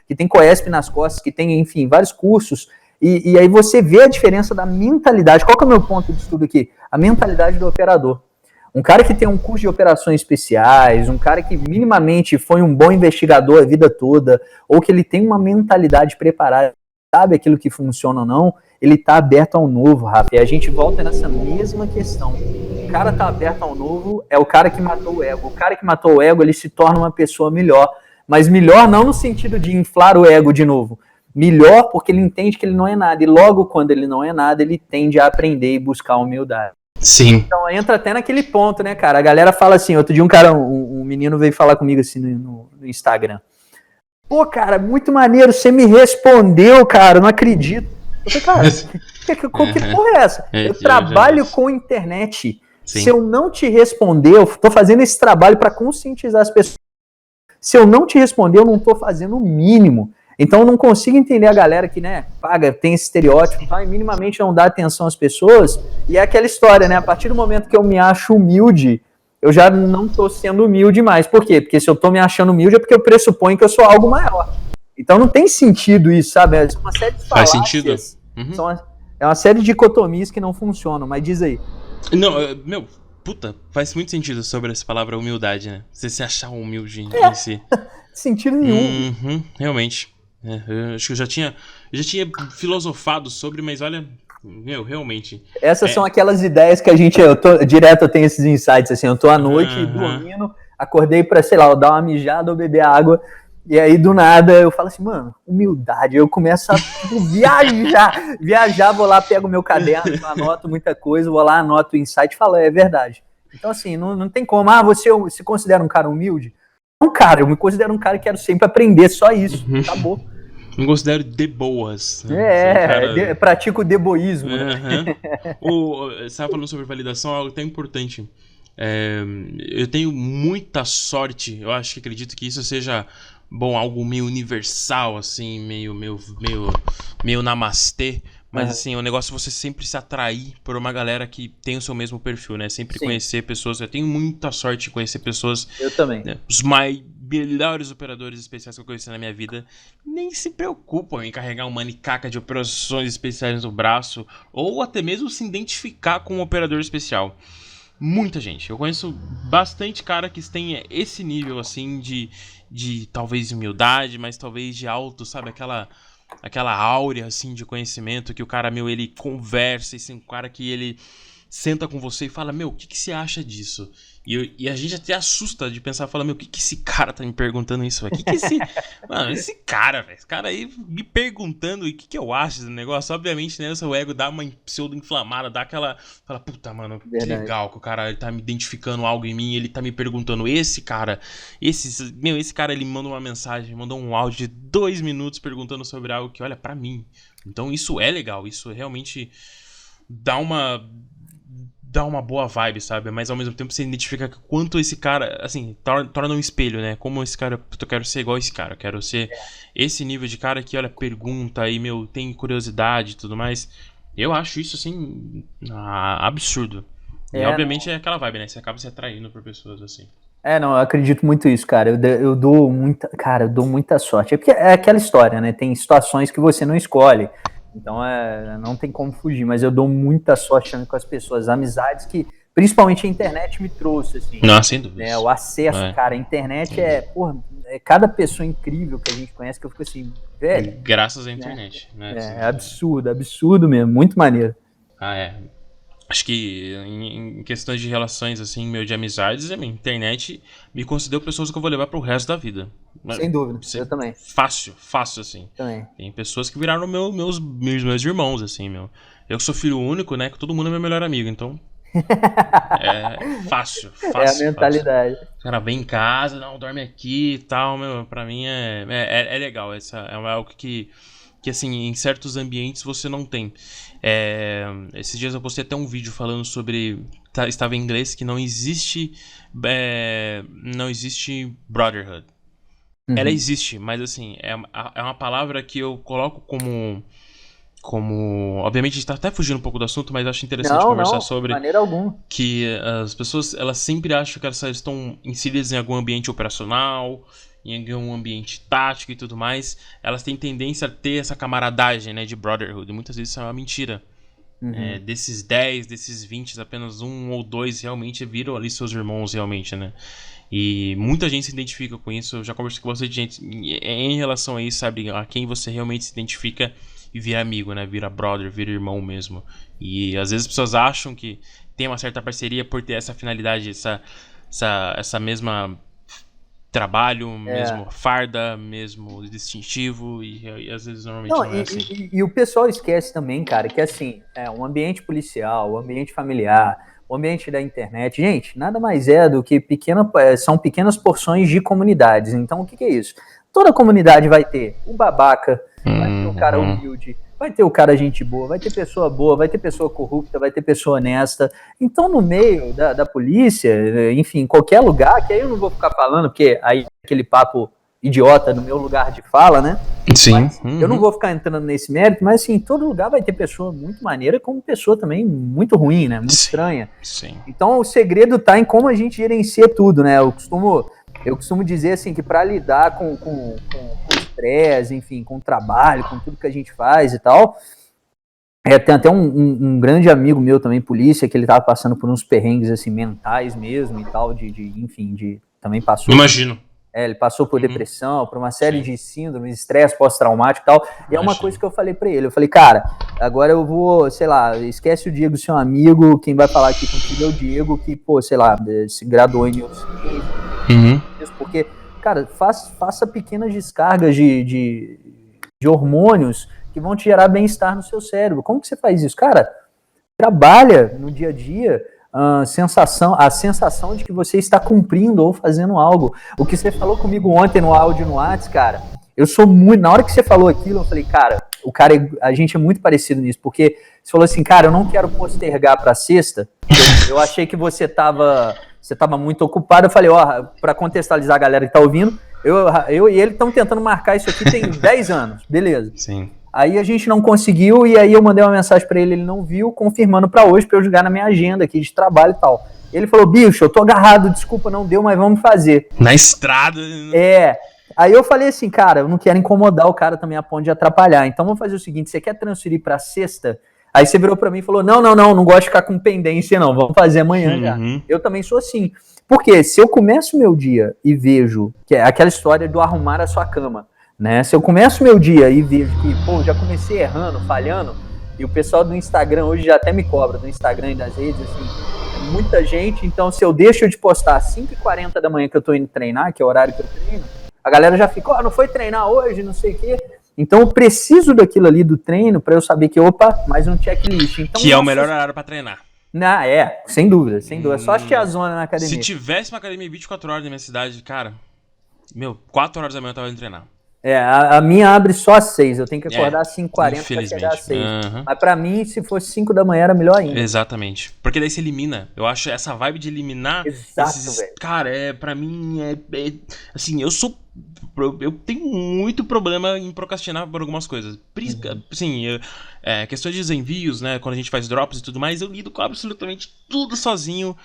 que tem COESP nas costas, que tem, enfim, vários cursos, e aí você vê a diferença da mentalidade. Qual que é o meu ponto de estudo aqui? A mentalidade do operador. Um cara que tem um curso de operações especiais, um cara que minimamente foi um bom investigador a vida toda, ou que ele tem uma mentalidade preparada sabe aquilo que funciona ou não, ele tá aberto ao novo, Rafa. E a gente volta nessa mesma questão. O cara tá aberto ao novo, é o cara que matou o ego. O cara que matou o ego, ele se torna uma pessoa melhor. Mas melhor não no sentido de inflar o ego de novo. Melhor porque ele entende que ele não é nada. E logo quando ele não é nada, ele tende a aprender e buscar a humildade. Sim. Então entra até naquele ponto, né, cara? A galera fala assim, outro dia um menino veio falar comigo assim no Instagram. Pô, cara, muito maneiro, você me respondeu, cara, não acredito. Eu falei, cara, que porra é essa? Eu trabalho com internet. Sim. Se eu não te responder, eu tô fazendo esse trabalho para conscientizar as pessoas. Se eu não te responder, eu não tô fazendo o mínimo. Então eu não consigo entender a galera que, né, tem esse estereótipo e minimamente não dá atenção às pessoas. E é aquela história, né? A partir do momento que eu me acho humilde, eu já não tô sendo humilde mais. Por quê? Porque se eu tô me achando humilde é porque eu pressuponho que eu sou algo maior. Então não tem sentido isso, sabe? É uma série de falácias. Faz sentido. Uhum. É uma série de dicotomias que não funcionam, mas diz aí. Não, puta, faz muito sentido sobre essa palavra humildade, né? Você se achar humilde em si. Sentido nenhum. Uhum, realmente. Eu acho que eu já tinha filosofado sobre, mas olha, realmente. Essas são aquelas ideias que direto eu tenho esses insights, assim, eu tô à noite dormindo, acordei pra, sei lá, dar uma mijada ou beber água, e aí do nada eu falo assim, mano, humildade, eu começo a viajar, vou lá, pego meu caderno, anoto muita coisa, vou lá, anoto o insight e falo, é verdade. Então assim, não tem como, você se considera um cara humilde? Não, cara, eu me considero um cara que quero sempre aprender, só isso, acabou. Me considero de boas. Né? Pratico o deboísmo. Né? Você estava falando sobre validação, algo tão importante. Eu tenho muita sorte, eu acho que acredito que isso seja, algo meio universal, assim, meio namastê. Mas assim, o negócio é você sempre se atrair por uma galera que tem o seu mesmo perfil, né? Sempre conhecer pessoas. Eu tenho muita sorte de conhecer pessoas. Eu também. Né? Os melhores operadores especiais que eu conheci na minha vida nem se preocupam em carregar uma manicaca de operações especiais no braço ou até mesmo se identificar com um operador especial. Muita gente. Eu conheço bastante cara que tem esse nível assim de talvez humildade, mas talvez de alto, sabe? Aquela áurea assim de conhecimento que o cara, ele conversa, e um cara que ele senta com você e fala, o que você acha disso? E a gente até assusta de pensar, fala, o que esse cara tá me perguntando isso, velho? Mano, esse cara aí me perguntando o que eu acho desse negócio. Obviamente, né, o seu ego dá uma pseudo-inflamada, dá aquela, fala, puta, mano, que legal que o cara ele tá me identificando algo em mim, ele tá me perguntando, esse cara, ele manda uma mensagem, mandou um áudio de 2 minutos perguntando sobre algo que olha pra mim. Então isso é legal, isso realmente dá uma boa vibe, sabe? Mas ao mesmo tempo você identifica quanto esse cara, assim, torna um espelho, né? Como esse cara, eu quero ser igual esse cara, eu quero ser esse nível de cara que, olha, pergunta e, tem curiosidade e tudo mais. Eu acho isso, assim, absurdo. E obviamente é aquela vibe, né? Você acaba se atraindo por pessoas assim. Não, eu acredito muito nisso, cara. Eu dou muita sorte. É porque é aquela história, né? Tem situações que você não escolhe. Então, não tem como fugir, mas eu dou muita sorte também com as pessoas, amizades que, principalmente a internet me trouxe, assim. Não, sem dúvida. Né, o acesso, cara, a internet é cada pessoa incrível que a gente conhece que eu fico assim, velho. Graças à internet, né? É absurdo mesmo, muito maneiro. Acho que em questões de relações, assim, de amizades, a minha internet me concedeu pessoas que eu vou levar pro resto da vida. Sem dúvida, eu também. Fácil, assim. Também. Tem pessoas que viraram meus irmãos, assim, Eu que sou filho único, né, que todo mundo é meu melhor amigo, então... fácil. É a mentalidade. O cara vem em casa, dorme aqui e tal, pra mim é legal. Essa é algo que assim, em certos ambientes você não tem. Esses dias eu postei até um vídeo falando sobre... Estava em inglês que não existe brotherhood. Ela existe, mas assim, é uma palavra que eu coloco como... Obviamente a gente tá até fugindo um pouco do assunto, mas acho interessante conversar sobre... De maneira alguma. Que as pessoas, elas sempre acham que elas estão inseridas em algum ambiente operacional, em algum ambiente tático e tudo mais. Elas têm tendência a ter essa camaradagem, né, de brotherhood. E muitas vezes isso é uma mentira. Desses 10, desses 20, apenas 1 ou 2 realmente viram ali seus irmãos, realmente, né? E muita gente se identifica com isso. Eu já conversei com bastante gente em relação a isso, sabe? A quem você realmente se identifica e vira amigo, né? Vira brother, vira irmão mesmo. E às vezes as pessoas acham que tem uma certa parceria por ter essa finalidade, essa mesma trabalho, mesmo farda, mesmo distintivo, e às vezes normalmente não é assim. E o pessoal esquece também, cara, que assim, um ambiente policial, o ambiente familiar, o ambiente da internet, gente, nada mais é do que são pequenas porções de comunidades. Então, o que é isso? Toda comunidade vai ter o babaca, vai ter o cara humilde, vai ter o cara gente boa, vai ter pessoa corrupta, vai ter pessoa honesta. Então, no meio da polícia, enfim, em qualquer lugar, que aí eu não vou ficar falando, porque aí é aquele papo idiota no meu lugar de fala, né? Sim. Eu não vou ficar entrando nesse mérito, mas assim, em todo lugar vai ter pessoa muito maneira, como pessoa também muito ruim, né? Muito estranha. Sim. Então, o segredo tá em como a gente gerencia tudo, né? Eu costumo dizer assim que para lidar com estresse, enfim, com o trabalho, com tudo que a gente faz e tal, tem até um grande amigo meu também, polícia, que ele tava passando por uns perrengues assim mentais mesmo e tal, enfim, também passou. Imagino. Ele passou por depressão, por uma série de síndromes, estresse pós-traumático e tal. E é uma coisa que eu falei pra ele. Eu falei, cara, agora eu vou, sei lá, esquece o Diego, seu amigo, quem vai falar aqui contigo é o Diego, que, pô, sei lá, se graduou em neurociência. Porque, cara, faça pequenas descargas de hormônios que vão te gerar bem-estar no seu cérebro. Como que você faz isso? Cara, trabalha no dia a dia a sensação de que você está cumprindo ou fazendo algo. O que você falou comigo ontem no áudio no WhatsApp, cara, eu sou muito... Na hora que você falou aquilo, eu falei, cara, a gente é muito parecido nisso, porque você falou assim, cara, eu não quero postergar para sexta, eu achei que você estava muito ocupado, eu falei, para contextualizar a galera que tá ouvindo, eu e ele estamos tentando marcar isso aqui tem 10 anos, beleza. Sim. Aí a gente não conseguiu, e aí eu mandei uma mensagem pra ele não viu, confirmando pra hoje, pra eu jogar na minha agenda aqui de trabalho e tal. Ele falou, bicho, eu tô agarrado, desculpa, não deu, mas vamos fazer. Na estrada. Aí eu falei assim, cara, eu não quero incomodar o cara também a ponto de atrapalhar, então vamos fazer o seguinte, você quer transferir pra sexta? Aí você virou pra mim e falou, não gosto de ficar com pendência não, vamos fazer amanhã já. Eu também sou assim, porque se eu começo meu dia e vejo, que é aquela história do arrumar a sua cama, né? Se eu começo meu dia e vejo que, pô, já comecei errando, falhando, e o pessoal do Instagram hoje já até me cobra, do Instagram e das redes, assim, muita gente, então se eu deixo de postar às 5h40 da manhã que eu tô indo treinar, que é o horário que eu treino, a galera já fica, não foi treinar hoje, não sei o quê. Então eu preciso daquilo ali do treino pra eu saber que, mais um checklist. Então, que é o melhor horário pra treinar. Sem dúvida. Só a tiazona na academia. Se tivesse uma academia 24 horas na minha cidade, cara, 4 horas da manhã eu tava indo treinar. A minha abre só às 6, eu tenho que acordar às 5h40 pra chegar às 6. Mas pra mim, se fosse 5 da manhã, era melhor ainda. Exatamente. Porque daí você elimina. Eu acho essa vibe de eliminar... Exato, velho. Cara, pra mim, assim, eu tenho muito problema em procrastinar por algumas coisas. Assim, questões de desenvios, né? Quando a gente faz drops e tudo mais, eu lido com absolutamente tudo sozinho.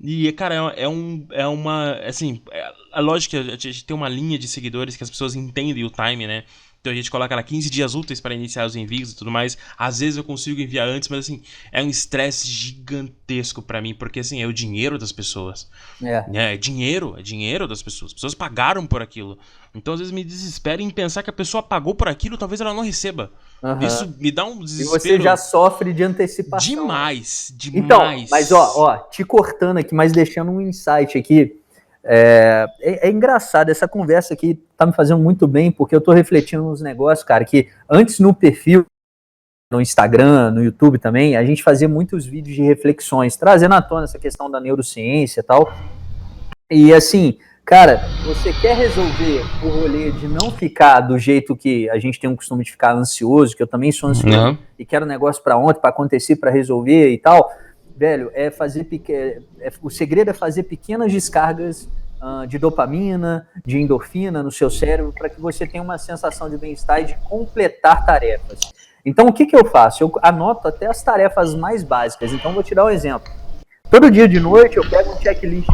E, cara, assim, a lógica, a gente tem uma linha de seguidores que as pessoas entendem o time, né? Então a gente coloca lá 15 dias úteis para iniciar os envios e tudo mais. Às vezes eu consigo enviar antes, mas assim, é um estresse gigantesco pra mim, porque assim, é o dinheiro das pessoas. É dinheiro das pessoas. As pessoas pagaram por aquilo. Então às vezes me desespera em pensar que a pessoa pagou por aquilo, talvez ela não receba. Isso me dá um desespero. E você já sofre de antecipação. Demais. Então, mas te cortando aqui, mas deixando um insight aqui. É engraçado, essa conversa aqui tá me fazendo muito bem, porque eu tô refletindo nos negócios, cara, que antes no perfil, no Instagram, no YouTube também, a gente fazia muitos vídeos de reflexões, trazendo à tona essa questão da neurociência e tal. E assim, cara, você quer resolver o rolê de não ficar do jeito que a gente tem um costume de ficar ansioso, que eu também sou ansioso, e quero um negócio pra ontem, pra acontecer, pra resolver e tal, velho, o segredo é fazer pequenas descargas de dopamina, de endorfina no seu cérebro, para que você tenha uma sensação de bem-estar e de completar tarefas. Então, o que eu faço? Eu anoto até as tarefas mais básicas. Então, vou te dar um exemplo. Todo dia de noite eu pego um checklist.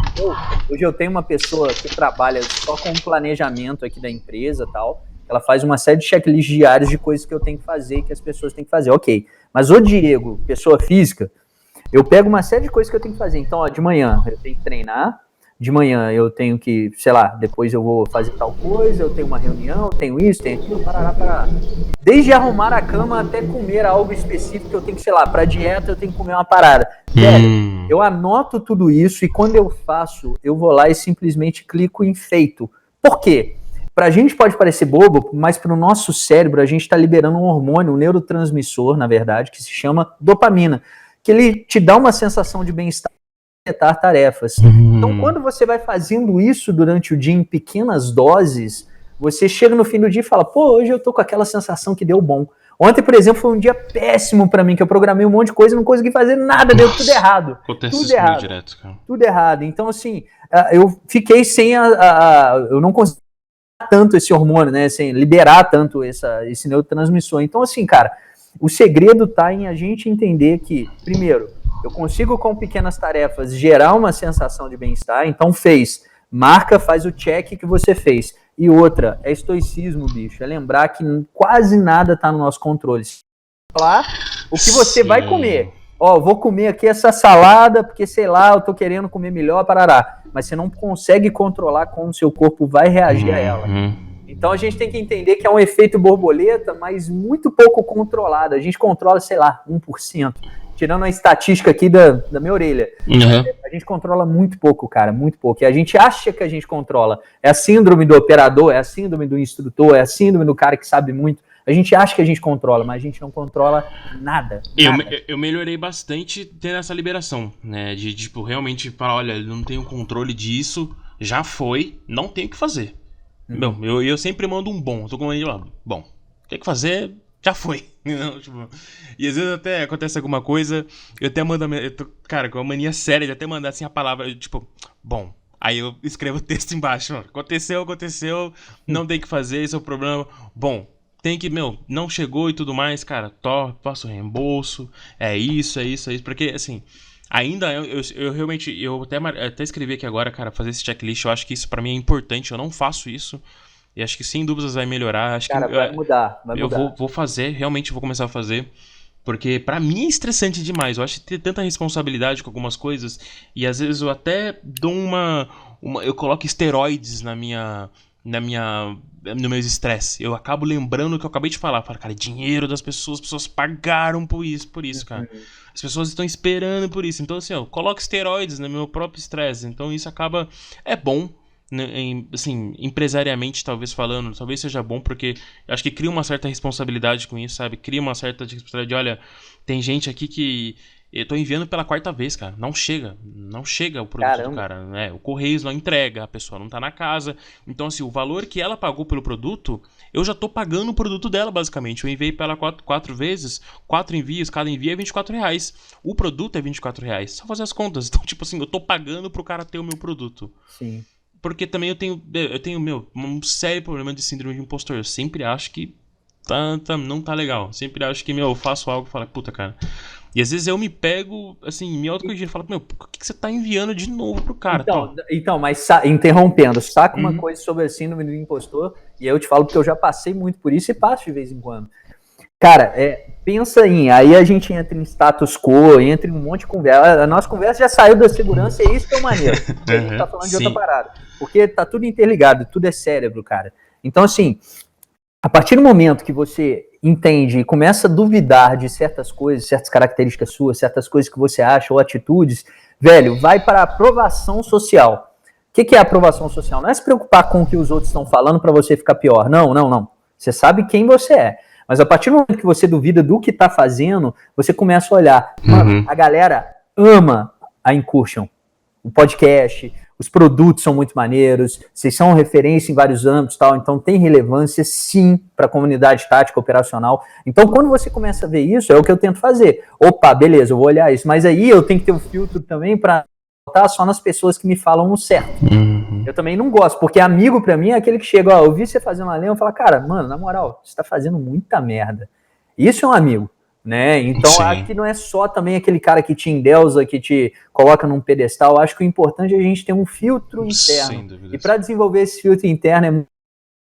Hoje eu tenho uma pessoa que trabalha só com planejamento aqui da empresa e tal. Ela faz uma série de checklists diários de coisas que eu tenho que fazer, que as pessoas têm que fazer. Ok, mas o Diego, pessoa física, eu pego uma série de coisas que eu tenho que fazer. Então, de manhã eu tenho que treinar, de manhã eu tenho que, sei lá, depois eu vou fazer tal coisa, eu tenho uma reunião, eu tenho isso, tenho aquilo, parará. Desde arrumar a cama até comer algo específico que eu tenho que, sei lá, pra dieta eu tenho que comer uma parada. Velho, eu anoto tudo isso e quando eu faço, eu vou lá e simplesmente clico em feito. Por quê? Pra gente pode parecer bobo, mas pro nosso cérebro a gente tá liberando um hormônio, um neurotransmissor, na verdade, que se chama dopamina, que ele te dá uma sensação de bem-estar e completar tarefas. Então, quando você vai fazendo isso durante o dia em pequenas doses, você chega no fim do dia e fala, pô, hoje eu tô com aquela sensação que deu bom. Ontem, por exemplo, foi um dia péssimo pra mim, que eu programei um monte de coisa e não consegui fazer nada, deu tudo errado. Acontece Tudo isso errado. direto, cara. Tudo errado. Então, assim, eu fiquei sem eu não consegui tanto esse hormônio, né, sem liberar tanto esse neurotransmissor. Então, assim, cara, o segredo tá em a gente entender que, primeiro, eu consigo com pequenas tarefas gerar uma sensação de bem-estar, então marca, faz o check que você fez. E outra, é estoicismo, bicho, é lembrar que quase nada tá no nosso controle. Falar o que você vai comer. Ó, vou comer aqui essa salada, porque, sei lá, eu tô querendo comer melhor, parará. Mas você não consegue controlar como o seu corpo vai reagir a ela. Então a gente tem que entender que é um efeito borboleta, mas muito pouco controlado. A gente controla, sei lá, 1%. Tirando a estatística aqui da minha orelha. A gente controla muito pouco, cara, muito pouco. E a gente acha que a gente controla. É a síndrome do operador, é a síndrome do instrutor, é a síndrome do cara que sabe muito. A gente acha que a gente controla, mas a gente não controla nada. Eu melhorei bastante tendo essa liberação, né? De, tipo, realmente falar, olha, eu não tenho controle disso, já foi, não tenho o que fazer. Bom, eu sempre mando um bom. Eu tô com uma ideia, bom, tem que fazer, já foi. Não, tipo, e às vezes até acontece alguma coisa, eu até mando, cara, com uma mania séria de até mandar assim a palavra, tipo, bom. Aí eu escrevo o texto embaixo, aconteceu, não tem que fazer, esse é o problema. Bom, tem que, não chegou e tudo mais, cara, faço reembolso, é isso, porque, assim, ainda eu realmente, eu até escrevi aqui agora, cara, fazer esse checklist, eu acho que isso pra mim é importante, eu não faço isso, e acho que sem dúvidas vai melhorar, acho cara, que vai mudar. Eu vou fazer, realmente vou começar a fazer, porque pra mim é estressante demais, eu acho que ter tanta responsabilidade com algumas coisas, e às vezes eu até dou eu coloco esteroides no meu estresse. Eu acabo lembrando o que eu acabei de falar. Falo, cara, dinheiro das pessoas, as pessoas pagaram por isso, cara. As pessoas estão esperando por isso. Então, assim, eu coloco esteroides no meu próprio estresse. Então, isso acaba... É bom, né, assim, empresariamente, talvez falando, talvez seja bom, porque eu acho que cria uma certa responsabilidade com isso, sabe? Cria uma certa responsabilidade de, olha, tem gente aqui que... Eu tô enviando pela 4ª vez, cara. Não chega o produto do cara, né? O Correios não entrega, a pessoa não tá na casa. Então, assim, o valor que ela pagou pelo produto, eu já tô pagando o produto dela, basicamente. Eu enviei pra ela 4 vezes, 4 envios, cada envio é R$24. O produto é R$24. Só fazer as contas. Então, tipo assim, eu tô pagando pro cara ter o meu produto. Sim. Porque também eu tenho um sério problema de síndrome de impostor. Eu sempre acho que não tá legal. Sempre acho que, eu faço algo e falo, puta, cara... E às vezes eu me pego, assim, me autocorrigindo e falo, por que você tá enviando de novo pro cara? Então, mas interrompendo, saca uma coisa sobre a síndrome do impostor, e eu te falo porque eu já passei muito por isso e passo de vez em quando. Cara, pensa aí a gente entra em status quo, entra em um monte de conversa. A nossa conversa já saiu da segurança e é isso que é o maneiro. A gente tá falando de outra parada. Porque tá tudo interligado, tudo é cérebro, cara. Então, assim, a partir do momento que você entende e começa a duvidar de certas coisas, certas características suas, certas coisas que você acha ou atitudes, velho, vai para a aprovação social. O que é a aprovação social? Não é se preocupar com o que os outros estão falando para você ficar pior. Não. Você sabe quem você é. Mas a partir do momento que você duvida do que tá fazendo, você começa a olhar. Mano, a galera ama a Incursion, o podcast, os produtos são muito maneiros, vocês são referência em vários âmbitos, tal, então tem relevância sim para a comunidade tática operacional. Então quando você começa a ver isso, é o que eu tento fazer. Opa, beleza, eu vou olhar isso, mas aí eu tenho que ter um filtro também para botar só nas pessoas que me falam o certo. Eu também não gosto, porque amigo para mim é aquele que chega, eu vi você fazendo uma lei, eu falo, cara, mano, na moral, você tá fazendo muita merda. Isso é um amigo. Né? Então acho que não é só também aquele cara que te endeusa, que te coloca num pedestal. Acho que o importante é a gente ter um filtro interno. E para desenvolver esse filtro interno é muito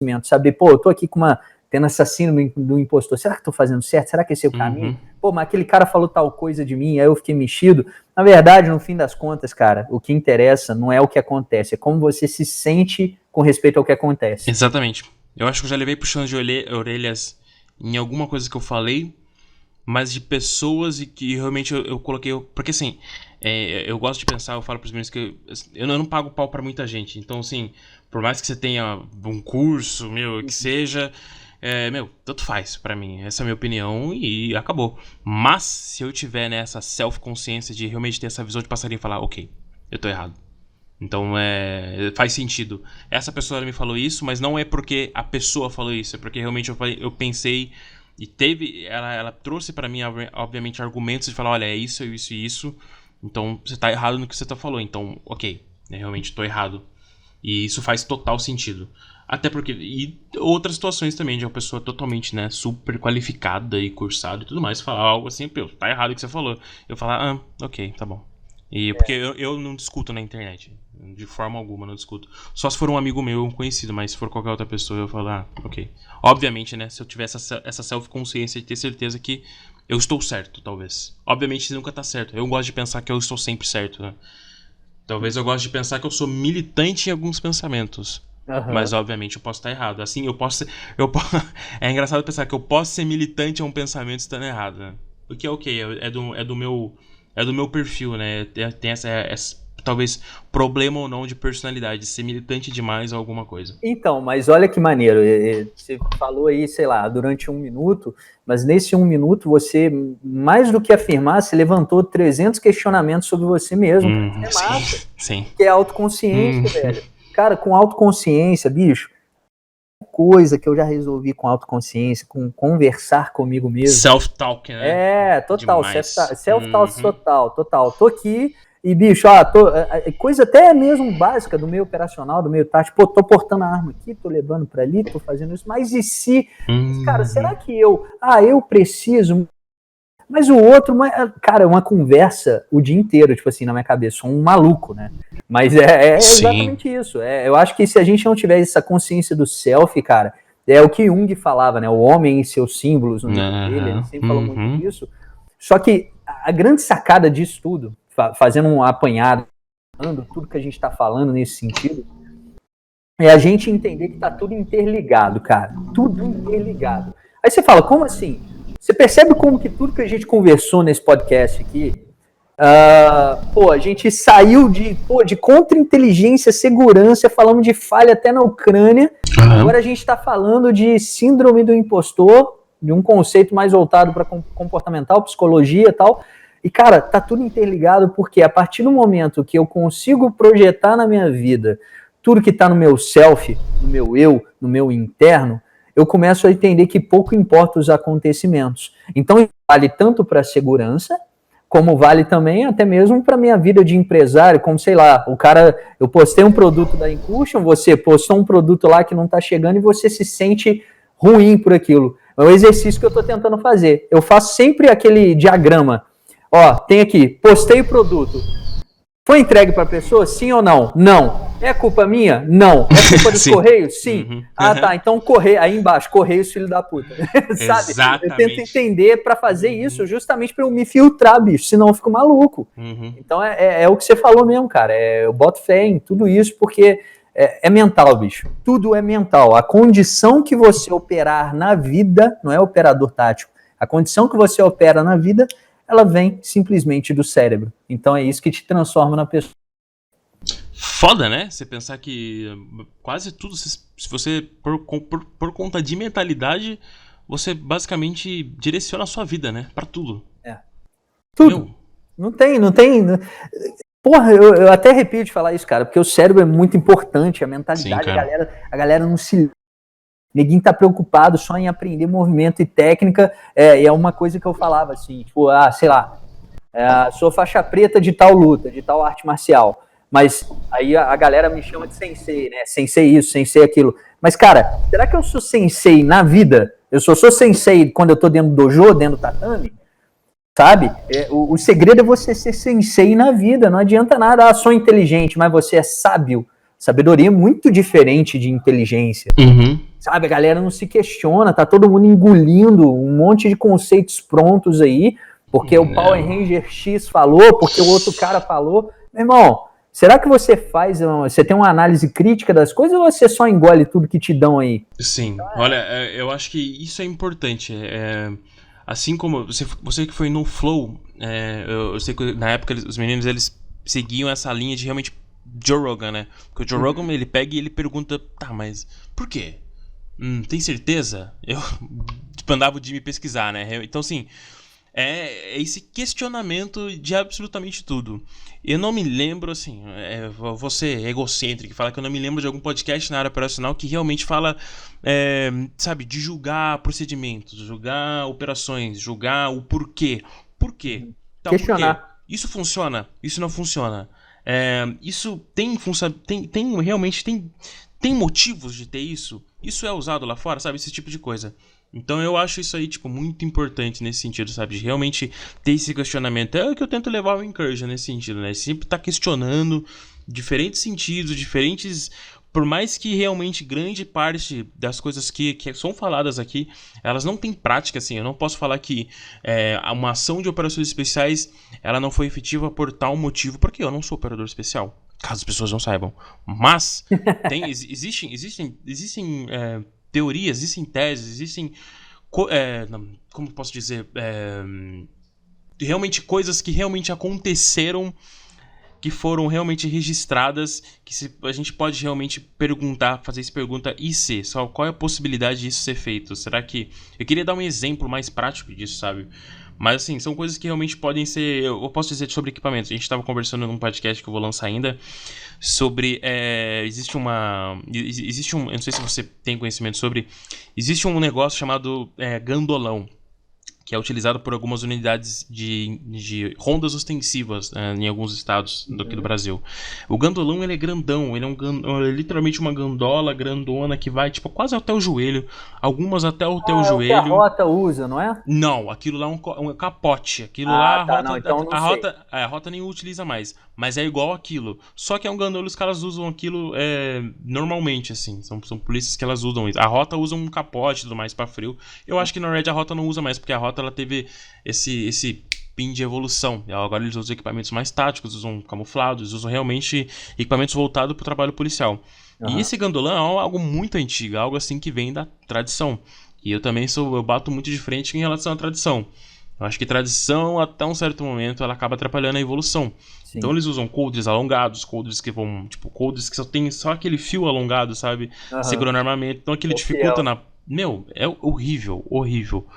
conhecimento, saber, eu tô aqui com uma tendo essa síndrome do impostor. Será que eu tô fazendo certo? Será que esse é o caminho? Pô, mas aquele cara falou tal coisa de mim, aí eu fiquei mexido. Na verdade, no fim das contas, cara, o que interessa não é o que acontece, é como você se sente com respeito ao que acontece. Exatamente. Eu acho que eu já levei puxando de orelhas em alguma coisa que eu falei, mas de pessoas e que realmente eu coloquei... Porque assim, eu gosto de pensar, eu falo pros meninos que eu não pago pau pra muita gente. Então assim, por mais que você tenha um curso, que seja... tanto faz pra mim. Essa é a minha opinião e acabou. Mas se eu tiver nessa self-consciência de realmente ter essa visão de passarinho e falar, ok, eu tô errado. Então faz sentido. Essa pessoa ela me falou isso, mas não é porque a pessoa falou isso, é porque realmente eu pensei e teve. Ela trouxe pra mim, obviamente, argumentos de falar, olha, é isso, isso e isso. Então você tá errado no que você falou. Então, ok, realmente tô errado. E isso faz total sentido. Até porque... E outras situações também, de uma pessoa totalmente, super qualificada e cursada e tudo mais, falar algo assim, tá errado o que você falou. Eu falar, ok, tá bom. E porque eu não discuto na internet. De forma alguma, não discuto. Só se for um amigo meu, um conhecido, mas se for qualquer outra pessoa, eu falo, ok. Obviamente, se eu tiver essa self-consciência de ter certeza que eu estou certo, talvez. Obviamente, você nunca tá certo. Eu gosto de pensar que eu estou sempre certo, né? Talvez eu goste de pensar que eu sou militante em alguns pensamentos. Mas, obviamente, eu posso estar errado. Assim, é engraçado pensar que eu posso ser militante a um pensamento estando errado, né? O que é ok, é do meu perfil, né? Tem essa talvez problema ou não de personalidade, ser militante demais a alguma coisa. Então, mas olha que maneiro, você falou aí, sei lá, durante 1 minuto, mas nesse 1 minuto você, mais do que afirmar, você levantou 300 questionamentos sobre você mesmo. É massa, sim. Que é autoconsciência, velho. Cara, com autoconsciência, bicho, coisa que eu já resolvi com autoconsciência, com conversar comigo mesmo. Self-talk, né? Total, self-talk total. Tô aqui e, bicho, coisa até mesmo básica do meio operacional, do meio tático. Pô, tô portando a arma aqui, tô levando pra ali, tô fazendo isso. Mas e se, cara, será que eu preciso... Mas o outro, cara, é uma conversa o dia inteiro, tipo assim, na minha cabeça, sou um maluco, né? Mas é exatamente isso. Eu acho que se a gente não tiver essa consciência do self, cara, é o que Jung falava, né? O homem e seus símbolos no livro dele, ele sempre falou muito disso. Só que a grande sacada disso tudo, fazendo um apanhado, tudo que a gente tá falando nesse sentido, é a gente entender que tá tudo interligado, cara. Tudo interligado. Aí você fala, como assim? Você percebe como que tudo que a gente conversou nesse podcast aqui, a gente saiu de contra-inteligência, segurança, falamos de falha até na Ucrânia, agora a gente está falando de síndrome do impostor, de um conceito mais voltado para comportamental, psicologia e tal, e cara, tá tudo interligado porque a partir do momento que eu consigo projetar na minha vida tudo que está no meu self, no meu eu, no meu interno, eu começo a entender que pouco importa os acontecimentos. Então, vale tanto para a segurança, como vale também até mesmo para a minha vida de empresário, como, sei lá, eu postei um produto da Incursion, você postou um produto lá que não está chegando e você se sente ruim por aquilo. É um exercício que eu estou tentando fazer. Eu faço sempre aquele diagrama. Tem aqui, postei o produto. Foi entregue para a pessoa? Sim ou não? Não. É culpa minha? Não. É culpa dos Correios? Sim. Tá. Então, aí embaixo, Correios, filho da puta. Sabe? Exatamente. Eu tento entender para fazer isso justamente para eu me filtrar, bicho, senão eu fico maluco. Então, é o que você falou mesmo, cara. Eu boto fé em tudo isso porque é mental, bicho. Tudo é mental. A condição que você operar na vida, não é operador tático, a condição que você opera na vida, ela vem simplesmente do cérebro. Então é isso que te transforma na pessoa. Foda, né? Você pensar que quase tudo, se você, por conta de mentalidade, você basicamente direciona a sua vida, né? Pra tudo. Tudo. Não tem. Porra, eu até arrepio de falar isso, cara, porque o cérebro é muito importante, a mentalidade. Sim, a galera não se... Ninguém tá preocupado só em aprender movimento e técnica, e é uma coisa que eu falava assim, tipo, sei lá, sou faixa preta de tal luta, de tal arte marcial, mas aí a galera me chama de sensei, né, sensei isso, sensei aquilo, mas cara, será que eu sou sensei na vida? Eu sou sensei quando eu tô dentro do dojo, dentro do tatame? Sabe? O segredo é você ser sensei na vida, não adianta nada, sou inteligente, mas você é sábio. Sabedoria é muito diferente de inteligência. sabe? A galera não se questiona, tá todo mundo engolindo um monte de conceitos prontos aí, porque o Power Ranger X falou, porque o outro cara falou. Meu irmão, será que você tem uma análise crítica das coisas ou você só engole tudo que te dão aí? Sim, olha, eu acho que isso é importante. Assim como você que foi no Flow, eu sei que na época os meninos eles seguiam essa linha de realmente Joe Rogan, né? Porque o Joe Rogan ele pega e ele pergunta, tá, mas por quê? Tem certeza? Eu mandava o Jimmy pesquisar, né? Então, assim, é esse questionamento de absolutamente tudo. Eu não me lembro, assim, vou ser egocêntrico, falar que eu não me lembro de algum podcast na área operacional que realmente fala, sabe, de julgar procedimentos, julgar operações, julgar o porquê. Por quê? Então, questionar. por quê? Isso funciona? Isso não funciona? Isso tem realmente tem motivos de ter isso? Isso é usado lá fora, sabe? Esse tipo de coisa. Então eu acho isso aí, tipo, muito importante nesse sentido, sabe? De realmente ter esse questionamento. É o que eu tento levar ao Incursion nesse sentido, né? Sempre tá questionando diferentes sentidos, diferentes... Por mais que realmente grande parte das coisas que são faladas aqui, elas não têm prática, assim. Eu não posso falar que uma ação de operações especiais ela não foi efetiva por tal motivo, porque eu não sou operador especial, caso as pessoas não saibam. Mas existem teorias, existem teses, existem... como posso dizer? Realmente coisas que realmente aconteceram, que foram realmente registradas, que a gente pode realmente fazer essa pergunta, e se? Só qual é a possibilidade disso ser feito? Será que... Eu queria dar um exemplo mais prático disso, sabe? Mas assim, são coisas que realmente podem ser... Eu posso dizer sobre equipamentos. A gente estava conversando num podcast que eu vou lançar ainda, sobre... Existe um... Eu não sei se você tem conhecimento sobre... Existe um negócio chamado gandolão, que é utilizado por algumas unidades de rondas ostensivas em alguns estados aqui do Brasil. O gandolão, ele é grandão, ele é literalmente uma gandola grandona que vai tipo quase até o joelho, algumas até o teu joelho. É o que a Rota usa, não é? Não, aquilo lá é um capote. Aquilo lá, tá, não, então não sei. A Rota nem utiliza mais, mas é igual aquilo. Só que é um gandolo, os caras usam aquilo normalmente, assim. São polícias que elas usam isso. A Rota usa um capote e tudo mais pra frio. Eu acho que na verdade a Rota não usa mais, porque a Rota ela teve esse pin de evolução. Agora eles usam equipamentos mais táticos, usam camuflados, usam realmente equipamentos voltados pro trabalho policial. E esse gandolão é algo muito antigo, algo assim que vem da tradição. E eu também eu bato muito de frente em relação à tradição. Eu acho que tradição, até um certo momento, ela acaba atrapalhando a evolução. Sim. Então eles usam coldres alongados, coldres que vão, tipo, coldres que só tem só aquele fio alongado, sabe? Segurando armamento. Então aquilo dificulta na... Meu, é horrível, horrível.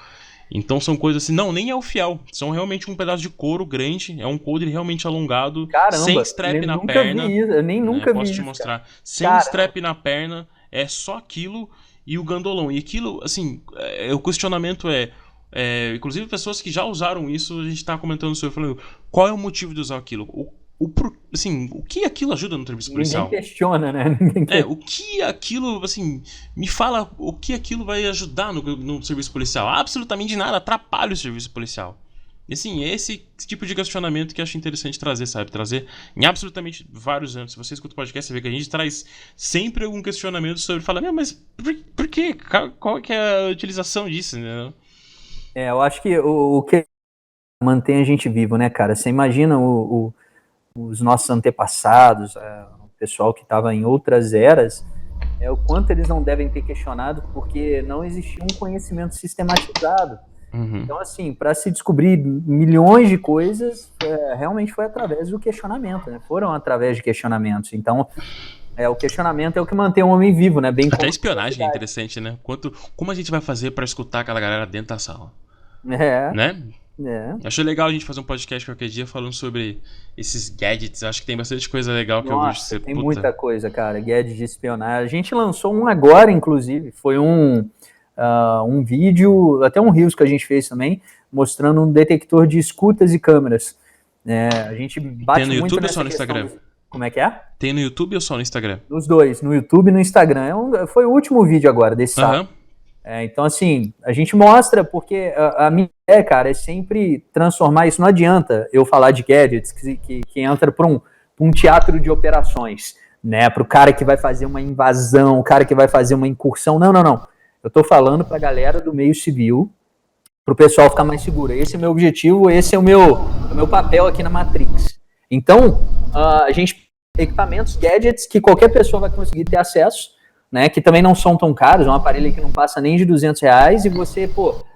Então são coisas assim, não, nem é o fiel. São realmente um pedaço de couro grande, é um coldre realmente alongado. Caramba, sem strap na perna. Eu nem nunca vi posso isso, te mostrar. Cara. Sem strap na perna, é só aquilo e o gandolão. E aquilo, assim, o questionamento inclusive pessoas que já usaram isso, a gente tá comentando sobre, falando, qual é o motivo de usar aquilo? Assim, o que aquilo ajuda no serviço policial? Ninguém questiona, né? O que aquilo, assim, me fala o que aquilo vai ajudar no serviço policial? Absolutamente nada, atrapalha o serviço policial. E assim, é esse tipo de questionamento que eu acho interessante trazer, sabe? Trazer em absolutamente vários anos. Se você escuta o podcast, você vê que a gente traz sempre algum questionamento sobre, fala, mas por quê? Qual que é a utilização disso, né? Eu acho que o que mantém a gente vivo, né, cara? Você imagina os nossos antepassados, o pessoal que estava em outras eras, o quanto eles não devem ter questionado, porque não existia um conhecimento sistematizado. Então, assim, para se descobrir milhões de coisas, realmente foi através do questionamento, né? Foram através de questionamentos. Então, o questionamento é o que mantém o homem vivo, né? Bem até a espionagem é interessante, né? Como a gente vai fazer para escutar aquela galera dentro da sala? Né? Acho legal a gente fazer um podcast qualquer dia falando sobre esses gadgets. Acho que tem bastante coisa legal que eu vejo. Tem muita coisa, cara. Gadget de espionagem. A gente lançou um agora, inclusive. Foi um vídeo, até um Reels que a gente fez também, mostrando um detector de escutas e câmeras. A gente bate tem no muito YouTube nessa ou só no Instagram? Como é que é? Tem no YouTube ou só no Instagram? Nos dois, no YouTube e no Instagram. Foi o último vídeo agora, desse sábado. Então, assim, a gente mostra, porque a minha ideia, cara, é sempre transformar isso. Não adianta eu falar de gadgets que entra para um teatro de operações. né? Para o cara que vai fazer uma invasão, o cara que vai fazer uma incursão. Não, não, não. Eu estou falando para a galera do meio civil, para o pessoal ficar mais seguro. Esse é o meu objetivo, esse é o meu papel aqui na Matrix. Então, a gente equipamentos, gadgets que qualquer pessoa vai conseguir ter acesso, né? Que também não são tão caros, é um aparelho que não passa nem de R$200 e você,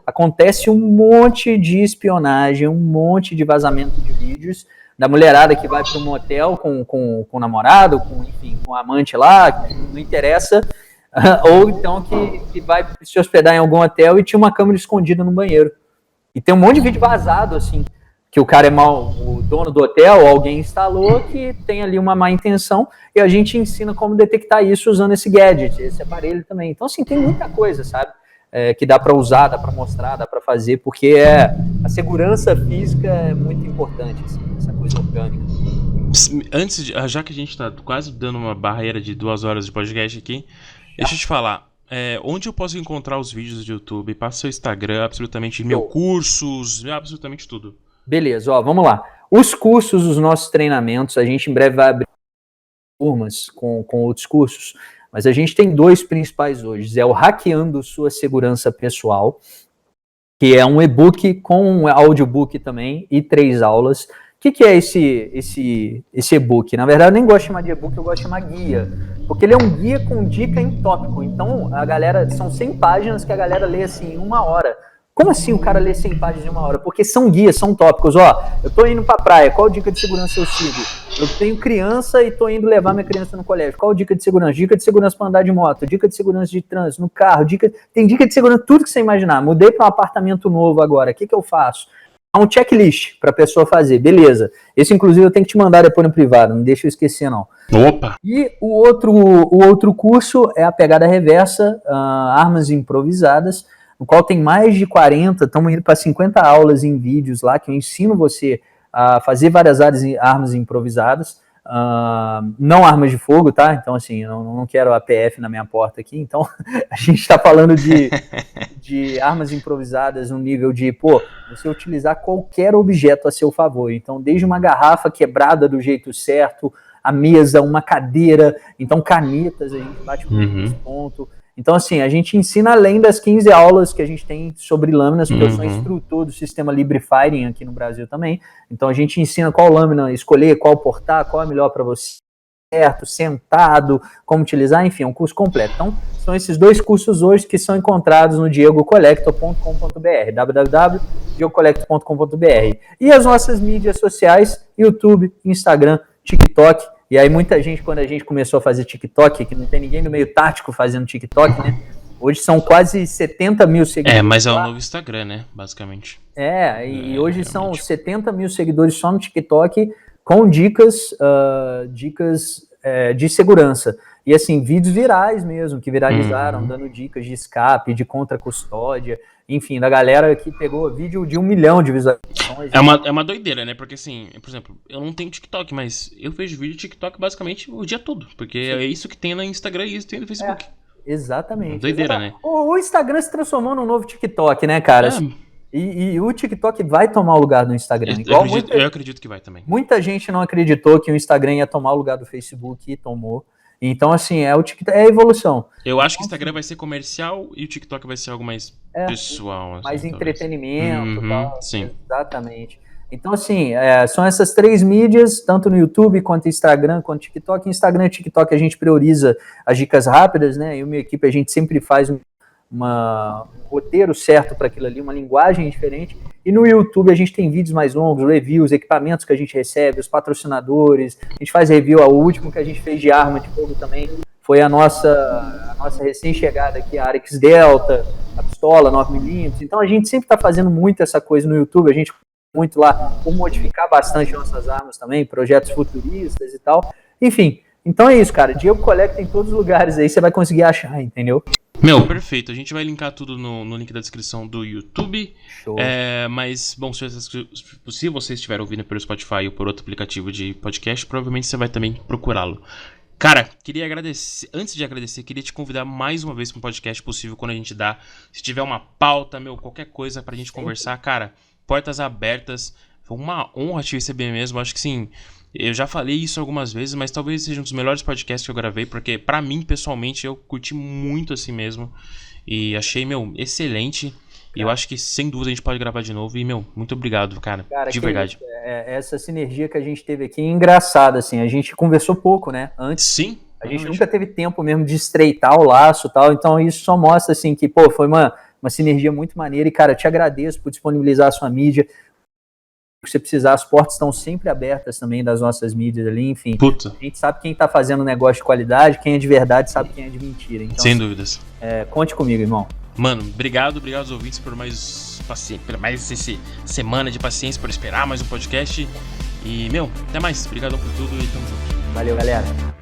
acontece um monte de espionagem, um monte de vazamento de vídeos da mulherada que vai para um motel com o namorado, enfim, com o amante lá, não interessa, ou então que vai se hospedar em algum hotel e tinha uma câmera escondida no banheiro. E tem um monte de vídeo vazado, assim, que o cara é mal, o dono do hotel, alguém instalou, que tem ali uma má intenção, e a gente ensina como detectar isso usando esse gadget, esse aparelho também. Então, assim, tem muita coisa, sabe? Que dá para usar, dá para mostrar, dá para fazer, porque a segurança física é muito importante, assim, essa coisa orgânica. Antes, já que a gente tá quase dando uma barreira de 2 horas de podcast aqui, deixa eu te falar, onde eu posso encontrar os vídeos do YouTube? Passa seu Instagram, absolutamente, meus cursos, absolutamente tudo. Beleza, vamos lá. Os cursos, os nossos treinamentos, a gente em breve vai abrir turmas com outros cursos, mas a gente tem 2 principais hoje. É o Hackeando Sua Segurança Pessoal, que é um e-book com um audiobook também e 3 aulas. O que é esse e-book? Na verdade, eu nem gosto de chamar de e-book, eu gosto de chamar guia, porque ele é um guia com dica em tópico. Então, são 100 páginas que a galera lê assim em 1 hora. Como assim o cara lê 100 páginas em 1 hora? Porque são guias, são tópicos. Eu tô indo pra praia, qual dica de segurança eu sigo? Eu tenho criança e tô indo levar minha criança no colégio. Qual dica de segurança? Dica de segurança para andar de moto, dica de segurança de trânsito, no carro, tem dica de segurança, tudo que você imaginar. Mudei para um apartamento novo agora, o que eu faço? Há um checklist para a pessoa fazer, beleza. Esse, inclusive, eu tenho que te mandar depois no privado, não deixa eu esquecer, não. Opa! E o outro curso é a pegada reversa, armas improvisadas, no qual tem mais de 40, estamos indo para 50 aulas em vídeos lá, que eu ensino você a fazer várias armas improvisadas, não armas de fogo, tá? Então, assim, eu não quero a PF na minha porta aqui, então a gente está falando de armas improvisadas no nível de, você utilizar qualquer objeto a seu favor. Então, desde uma garrafa quebrada do jeito certo, a mesa, uma cadeira, então canetas, a gente bate por ponto. Então, assim, a gente ensina além das 15 aulas que a gente tem sobre lâminas, porque eu sou instrutor do sistema Libre Firing aqui no Brasil também. Então, a gente ensina qual lâmina escolher, qual portar, qual é melhor para você, certo, sentado, como utilizar, enfim, é um curso completo. Então, são esses 2 cursos hoje que são encontrados no diegocollector.com.br, www.diegocollector.com.br. E as nossas mídias sociais, YouTube, Instagram, TikTok. E aí muita gente, quando a gente começou a fazer TikTok, que não tem ninguém no meio tático fazendo TikTok, né? Hoje são quase 70 mil seguidores. Mas é o novo Instagram, né? Basicamente. E hoje realmente são 70 mil seguidores só no TikTok com dicas de segurança. E assim, vídeos virais mesmo, que viralizaram, dando dicas de escape, de contra-custódia, enfim, da galera que pegou vídeo de 1 milhão de visualizações. É uma doideira, né? Porque assim, por exemplo, eu não tenho TikTok, mas eu vejo vídeo TikTok basicamente o dia todo. Porque é isso que tem no Instagram e isso que tem no Facebook. Exatamente. Doideira, né? O Instagram se transformou num novo TikTok, né, cara? E o TikTok vai tomar o lugar do Instagram. Eu acredito que vai também. Muita gente não acreditou que o Instagram ia tomar o lugar do Facebook e tomou. Então, assim, o TikTok é a evolução. Eu acho que o Instagram vai ser comercial e o TikTok vai ser algo mais pessoal. Assim, mais entretenimento e tal. Sim. Exatamente. Então, assim, são essas 3 mídias, tanto no YouTube, quanto Instagram, quanto TikTok. Instagram e TikTok a gente prioriza as dicas rápidas, né? Eu e minha equipe, a gente sempre faz um roteiro certo para aquilo ali, uma linguagem diferente. E no YouTube a gente tem vídeos mais longos, reviews, equipamentos que a gente recebe, os patrocinadores. A gente faz review, o último que a gente fez de arma de fogo também foi a nossa recém-chegada aqui, a Arix Delta, a pistola 9mm. Então a gente sempre está fazendo muito essa coisa no YouTube, a gente muito lá por modificar bastante nossas armas também, projetos futuristas e tal. Enfim, então é isso, cara. Diego Collector em todos os lugares aí, você vai conseguir achar, entendeu? Perfeito. A gente vai linkar tudo no link da descrição do YouTube. Show. Mas, bom, se você estiver ouvindo pelo Spotify ou por outro aplicativo de podcast, provavelmente você vai também procurá-lo. Cara, queria agradecer, antes de agradecer, queria te convidar mais uma vez para um podcast possível quando a gente dá. Se tiver uma pauta, qualquer coisa pra gente conversar, cara, portas abertas. Foi uma honra te receber mesmo. Acho que sim, Eu já falei isso algumas vezes, mas talvez seja um dos melhores podcasts que eu gravei, porque pra mim, pessoalmente, eu curti muito assim mesmo. E achei, excelente. E eu acho que, sem dúvida, a gente pode gravar de novo. E, muito obrigado, cara de verdade. Isso, essa sinergia que a gente teve aqui é engraçada, assim. A gente conversou pouco, né? Antes. Sim. A gente nunca teve tempo mesmo de estreitar o laço e tal. Então, isso só mostra, assim, que, pô, foi uma sinergia muito maneira. E, cara, te agradeço por disponibilizar a sua mídia. Se você precisar, as portas estão sempre abertas também das nossas mídias ali, enfim. Puta. A gente sabe quem tá fazendo negócio de qualidade, quem é de verdade sabe quem é de mentira. Então, sem dúvidas. Conte comigo, irmão. Mano, obrigado aos ouvintes por mais essa semana de paciência, por esperar mais um podcast. E, até mais. Obrigadão por tudo e tamo junto. Valeu, galera.